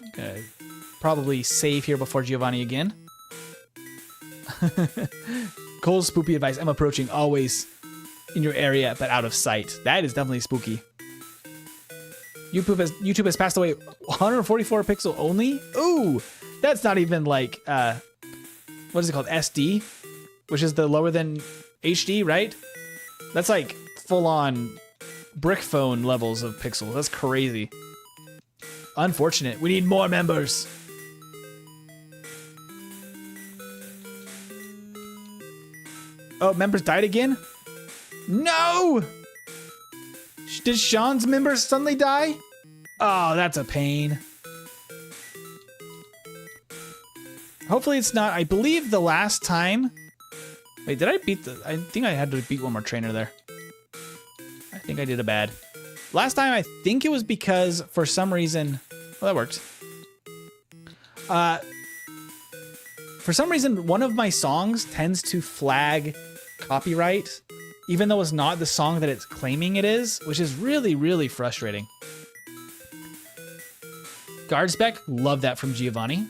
[SPEAKER 1] Okay. Probably save here before Giovanni again. Cole's spooky advice. I'm approaching always in your area, but out of sight. That is definitely spooky. YouTube has passed away 144 pixel only. Ooh, that's not even like, what is it called? SD, which is the lower than HD, right? That's like full on brick phone levels of pixels. That's crazy. Unfortunate. We need more members. Oh, members died again? No! Did Sean's members suddenly die? Oh, that's a pain. Hopefully it's not. I believe the last time... Wait, did I beat the... I think I had to beat one more trainer there. I think I did a bad. Last time, I think it was because, for some reason... Well, that worked. For some reason, one of my songs tends to flag copyright, even though it's not the song that it's claiming it is, which is really, really frustrating. Guard spec, love that from Giovanni.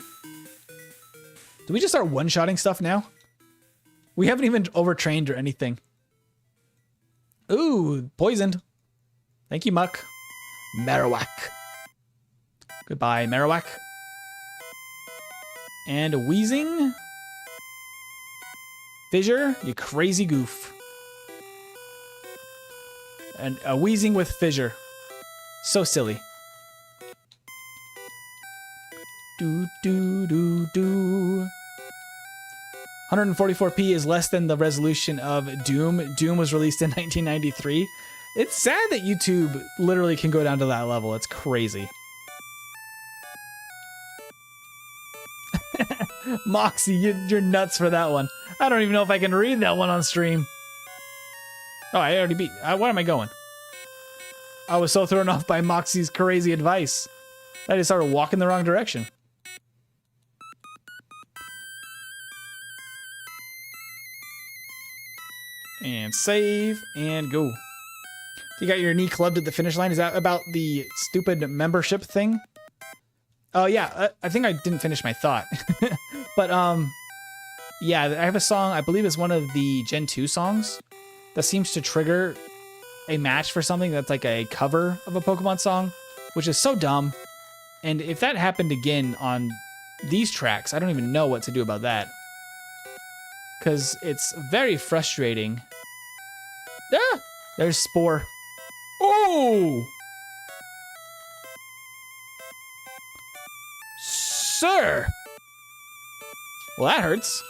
[SPEAKER 1] Do we just start one-shotting stuff now? We haven't even overtrained or anything. Ooh, poisoned. Thank you, Muck. Marowak. Goodbye, Marowak. And a Wheezing. Fissure, you crazy goof. And a Wheezing with Fissure. So silly. Do, do, do, do. 144p is less than the resolution of Doom. Doom was released in 1993. It's sad that YouTube literally can go down to that level. It's crazy. Moxie, you're nuts for that one. I don't even know if I can read that one on stream. Oh, I already beat. Where am I going? I was so thrown off by Moxie's crazy advice. I just started walking the wrong direction. And save and go. You got your knee clubbed at the finish line. Is that about the stupid membership thing? Oh yeah, I think I didn't finish my thought. But yeah, I have a song, I believe it's one of the Gen 2 songs that seems to trigger a match for something that's like a cover of a Pokemon song, which is so dumb. And if that happened again on these tracks, I don't even know what to do about that. Because it's very frustrating. Ah! There's Spore. Oh! Sir! Well, that hurts.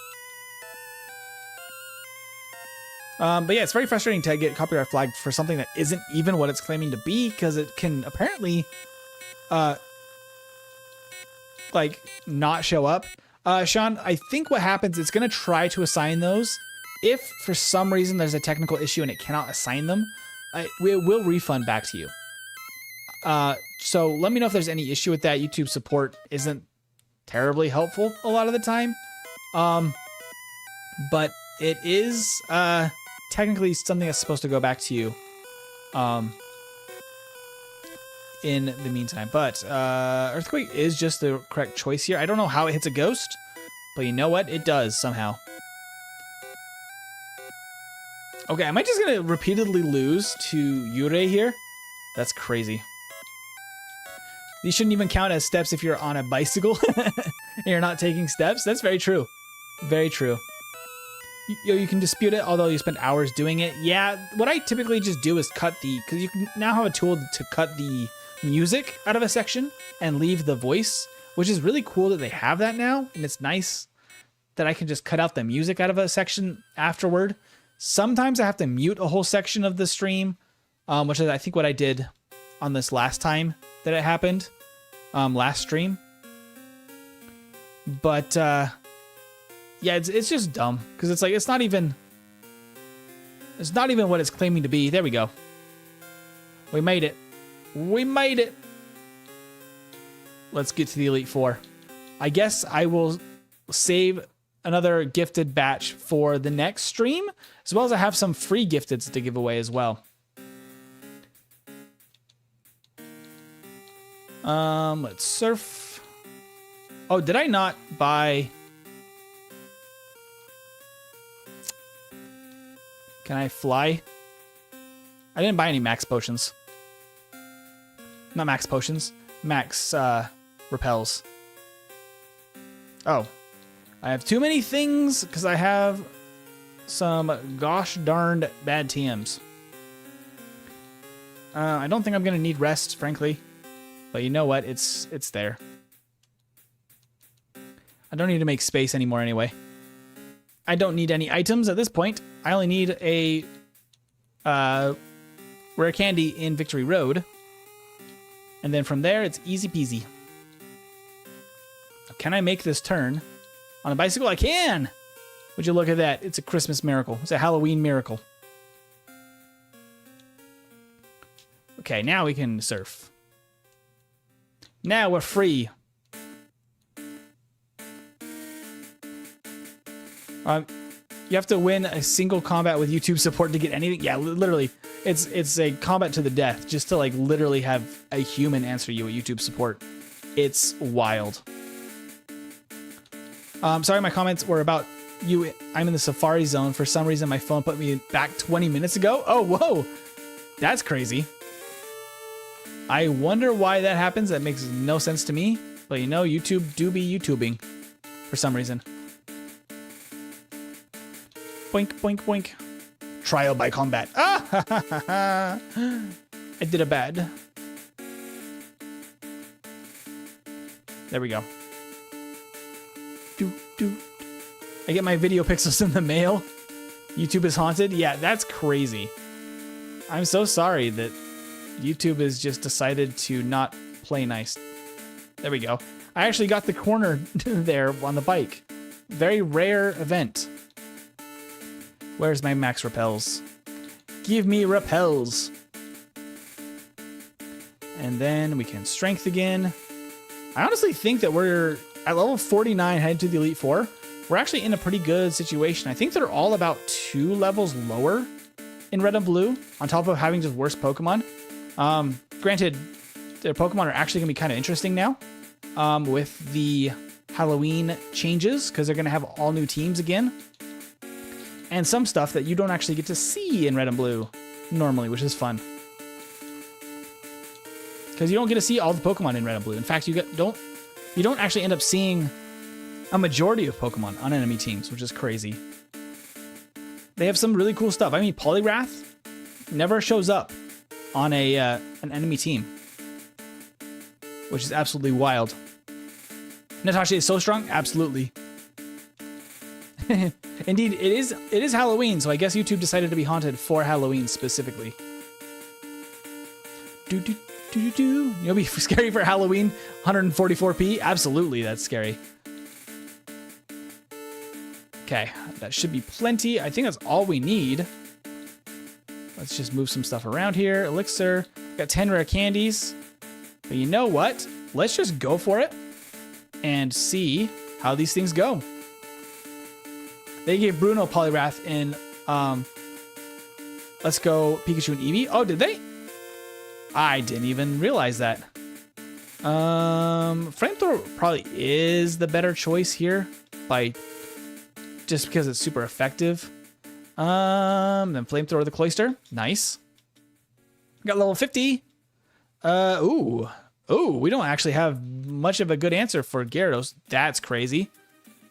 [SPEAKER 1] But yeah, it's very frustrating to get copyright flagged for something that isn't even what it's claiming to be, because it can apparently, like, not show up. Sean, I think what happens, it's going to try to assign those. If for some reason there's a technical issue and it cannot assign them, it will refund back to you. So let me know if there's any issue with that. YouTube support isn't terribly helpful a lot of the time. But it is technically something that's supposed to go back to you in the meantime. But Earthquake is just the correct choice here. I don't know how it hits a ghost, but you know what? It does somehow. Okay, am I just gonna repeatedly lose to Yurei here? That's crazy. These shouldn't even count as steps if you're on a bicycle and you're not taking steps. That's very true. Very true. You can dispute it, although you spend hours doing it. Yeah, what I typically just do is cut because you can now have a tool to cut the music out of a section and leave the voice, which is really cool that they have that now. And it's nice that I can just cut out the music out of a section afterward. Sometimes I have to mute a whole section of the stream, which is I think what I did on this last time that it happened, last stream. But yeah, it's just dumb because it's like it's not even what it's claiming to be. There we go. We made it. We made it. Let's get to the Elite Four. I guess I will save another gifted batch for the next stream, as well as I have some free gifteds to give away as well. Let's surf. Oh, did I not buy... Can I fly? I didn't buy any max potions. Not max potions. Max repels. Oh. I have too many things because I have some gosh darned bad TMs. I don't think I'm going to need rest, frankly. But you know what? It's there. I don't need to make space anymore anyway. I don't need any items at this point. I only need a rare candy in Victory Road. And then from there, it's easy peasy. Can I make this turn on a bicycle? I can! Would you look at that? It's a Christmas miracle. It's a Halloween miracle. Okay, now we can surf. Now we're free. You have to win a single combat with YouTube support to get anything. Yeah, literally. It's a combat to the death just to like literally have a human answer you at YouTube support. It's wild. Sorry, my comments were about you. I'm in the Safari zone. For some reason, my phone put me back 20 minutes ago. Oh, whoa. That's crazy. I wonder why that happens. That makes no sense to me. But you know, YouTube do be YouTubing for some reason. Boink, boink, boink. Trial by combat. Ah! I did a bad. There we go. I get my video pixels in the mail. YouTube is haunted. Yeah, that's crazy. I'm so sorry that YouTube has just decided to not play nice. There we go. I actually got the corner there on the bike. Very rare event. Where's my max repels? Give me repels. And then we can strength again. I honestly think that we're at level 49 heading to the Elite Four. We're actually in a pretty good situation. I think they're all about 2 levels lower in Red and Blue, on top of having just worse Pokemon. Granted, their Pokemon are actually going to be kind of interesting now with the Halloween changes, because they're going to have all new teams again. And some stuff that you don't actually get to see in Red and Blue normally, which is fun. Because you don't get to see all the Pokemon in Red and Blue. In fact, you don't actually end up seeing a majority of Pokemon on enemy teams, which is crazy. They have some really cool stuff. I mean, Poliwrath never shows up on an enemy team, which is absolutely wild. Natasha is so strong? Absolutely. Indeed, it is Halloween, so I guess YouTube decided to be haunted for Halloween specifically. You'll be scary for Halloween, 144p? Absolutely, that's scary. Okay, that should be plenty. I think that's all we need. Let's just move some stuff around here. Elixir, got 10 rare candies. But you know what? Let's just go for it and see how these things go. They gave Bruno Poliwrath in Let's Go Pikachu and Eevee. Oh, did they? I didn't even realize that. Flamethrower probably is the better choice here, just because it's super effective. Then Flamethrower the Cloyster. Nice. Got level 50. Ooh, we don't actually have much of a good answer for Gyarados. That's crazy.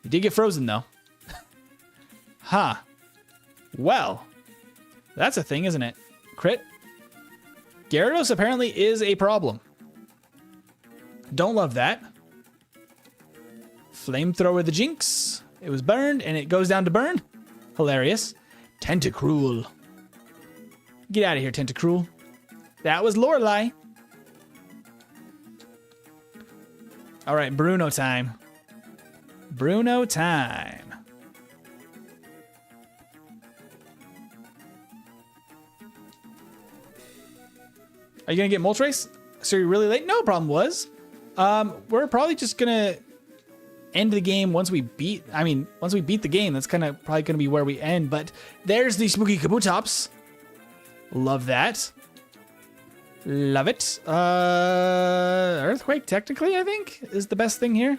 [SPEAKER 1] You did get frozen though. Huh. Well, that's a thing, isn't it? Crit. Gyarados apparently is a problem. Don't love that. Flamethrower the Jinx. It was burned and it goes down to burn. Hilarious. Tentacruel. Get out of here, Tentacruel. That was Lorelei. All right, Bruno time. Bruno time. Are you gonna get Moltres? So you're really late? No problem was. We're probably just gonna end the game once we beat the game. That's kind of probably going to be where we end. But there's the spooky Kabutops. Love that. Love it. Earthquake, technically, I think, is the best thing here.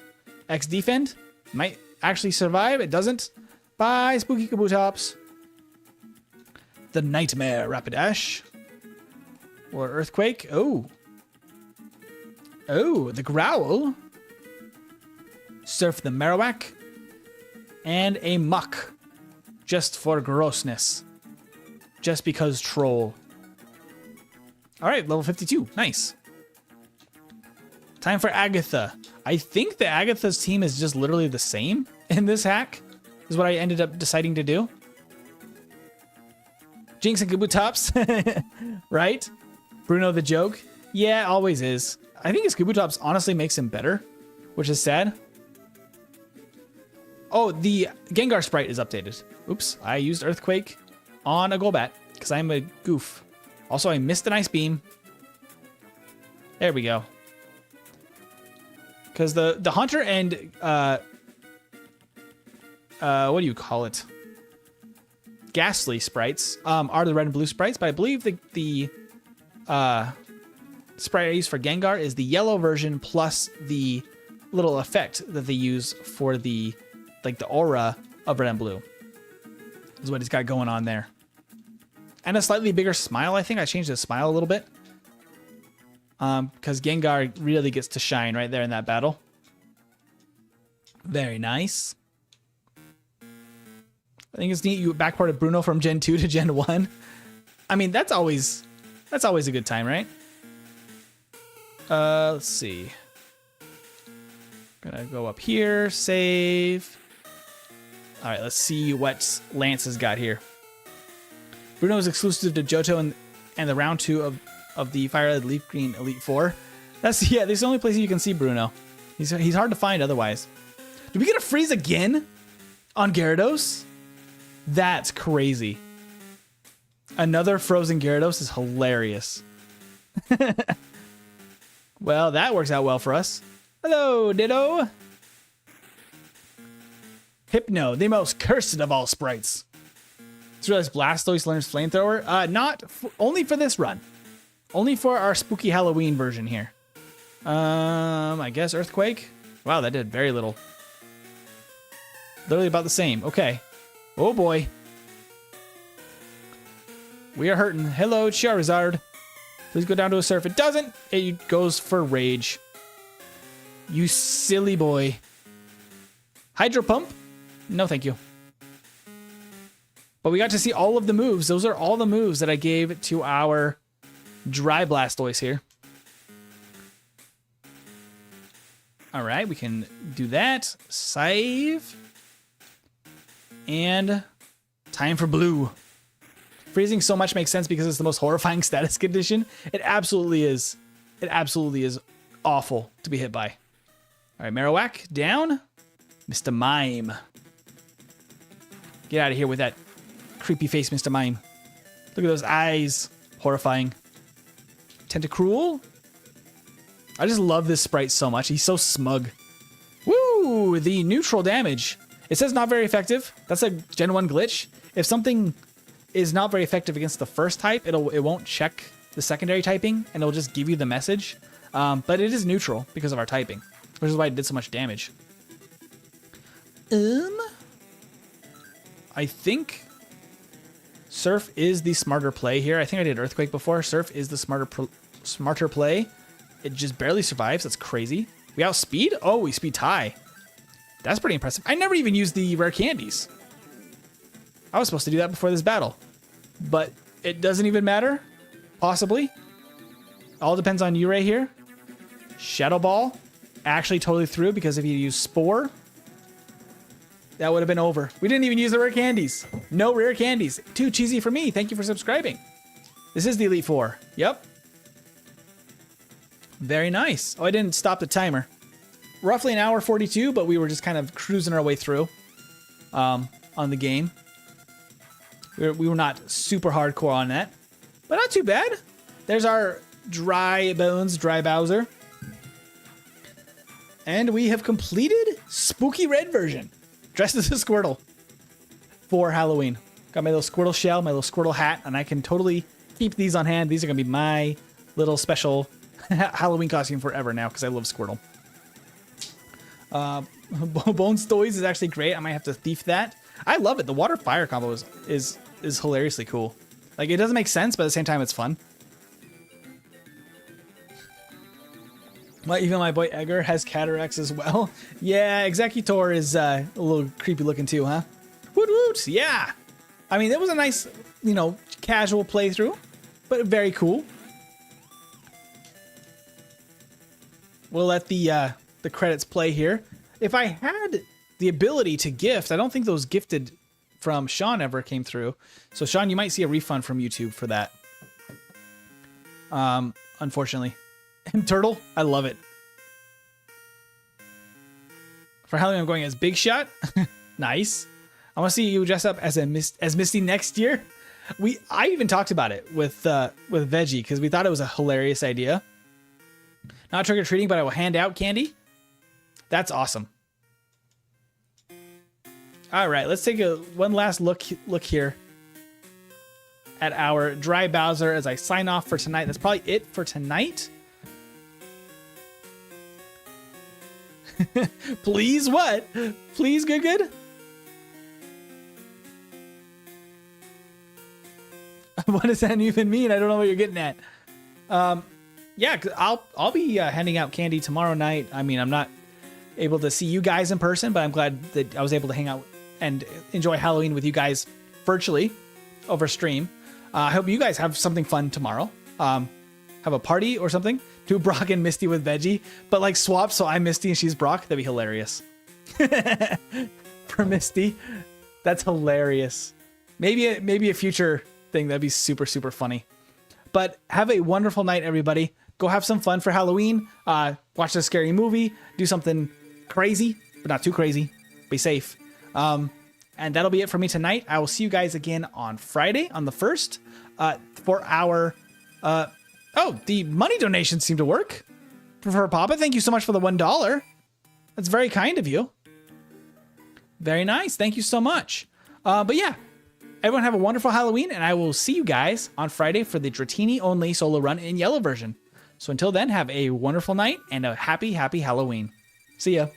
[SPEAKER 1] X defend. Might actually survive. It doesn't. Bye, spooky Kabutops. The Nightmare Rapidash. Or Earthquake. Oh. Oh, the Growl. Surf the Marowak. And a Muck. Just for grossness. Just because troll. Alright, level 52. Nice. Time for Agatha. I think the Agatha's team is just literally the same in this hack. Is what I ended up deciding to do. Jinx and Kabutops. Right? Bruno the joke. Yeah, always is. I think his Kabutops honestly makes him better, which is sad. Oh, the Gengar sprite is updated. Oops, I used Earthquake on a Golbat because I'm a goof. Also, I missed an Ice Beam. There we go. Because the Hunter and what do you call it? Ghastly sprites are the red and blue sprites, but I believe the sprite I use for Gengar is the yellow version plus the little effect that they use for the aura of red and blue. Is what he's got going on there. And a slightly bigger smile, I think. I changed the smile a little bit. Because Gengar really gets to shine right there in that battle. Very nice. I think it's neat you backported Bruno from Gen 2 to Gen 1. I mean, that's always a good time, right? Let's see. Gonna go up here, save. All right, let's see what Lance has got here. Bruno is exclusive to Johto and the round 2 of the Fire Red Leaf Green Elite Four. This is the only place you can see Bruno. He's hard to find otherwise. Did we get a freeze again on Gyarados? That's crazy. Another frozen Gyarados is hilarious. Well, that works out well for us. Hello, Ditto. Hypno, the most cursed of all sprites. Just realized Blastoise learns Flamethrower. Only for this run. Only for our spooky Halloween version here. I guess Earthquake. Wow, that did very little. Literally about the same. Okay. Oh boy. We are hurting. Hello, Charizard. Please go down to a surf. It doesn't. It goes for Rage. You silly boy. Hydro Pump? No, thank you. But we got to see all of the moves. Those are all the moves that I gave to our Dry Blastoise here. All right, we can do that. Save. And time for blue. Freezing so much makes sense because it's the most horrifying status condition. It absolutely is. It absolutely is awful to be hit by. All right, Marowak down. Mr. Mime. Get out of here with that creepy face, Mr. Mime. Look at those eyes. Horrifying. Tentacruel. I just love this sprite so much. He's so smug. Woo! The neutral damage. It says not very effective. That's a Gen 1 glitch. If something is not very effective against the first type, it won't check the secondary typing, and it'll just give you the message. But it is neutral because of our typing, which is why it did so much damage. I think Surf is the smarter play here. I think I did Earthquake before. Surf is the smarter play. It just barely survives. That's crazy. We outspeed? Oh, we speed tie. That's pretty impressive. I never even used the rare candies. I was supposed to do that before this battle, but it doesn't even matter. Possibly. All depends on Yurei here. Shadow Ball. Actually totally through because if you use Spore, that would have been over. We didn't even use the rare candies. No rare candies. Too cheesy for me. Thank you for subscribing. This is the Elite Four. Yep. Very nice. Oh, I didn't stop the timer. Roughly an hour 42, but we were just kind of cruising our way through on the game. We were not super hardcore on that, but not too bad. There's our Dry Bones, Dry Bowser. And we have completed spooky red version. Dressed as a Squirtle for Halloween. Got my little Squirtle shell, my little Squirtle hat, and I can totally keep these on hand. These are going to be my little special Halloween costume forever now because I love Squirtle. Blastoise is actually great. I might have to thief that. I love it. The water fire combo is hilariously cool. Like, it doesn't make sense, but at the same time, it's fun. Well, even my boy Edgar has cataracts as well. Yeah, Executor is a little creepy looking too, huh? Woot woot, yeah. I mean, it was a nice, you know, casual playthrough, but very cool. We'll let the credits play here. If I had the ability to gift, I don't think those gifted from Sean ever came through. So Sean, you might see a refund from YouTube for that. Unfortunately. And Turtle, I love it. For Halloween, I'm going as Big Shot. Nice. I want to see you dress up as Misty next year. I even talked about it with Veggie because we thought it was a hilarious idea. Not trick or treating, but I will hand out candy. That's awesome. All right, let's take one last look here at our Dry Bowser as I sign off for tonight. That's probably it for tonight. Please what? Please good? What does that even mean? I don't know what you're getting at. Yeah, I'll be handing out candy tomorrow night. I mean, I'm not able to see you guys in person, but I'm glad that I was able to hang out and enjoy Halloween with you guys virtually over stream. I hope you guys have something fun tomorrow. Have a party or something. Do Brock and Misty with Veggie, but like swap so I'm Misty and she's Brock. That'd be hilarious. For Misty, that's hilarious. Maybe a future thing that'd be super funny. But have a wonderful night, everybody. Go have some fun for Halloween. Watch a scary movie. Do something crazy, but not too crazy. Be safe. And that'll be it for me tonight. I will see you guys again on Friday on the 1st for our... Oh, the money donations seem to work. For Papa, thank you so much for the $1. That's very kind of you. Very nice. Thank you so much. But yeah, everyone have a wonderful Halloween, and I will see you guys on Friday for the Dratini only solo run in yellow version. So until then, have a wonderful night and a happy Halloween. See ya.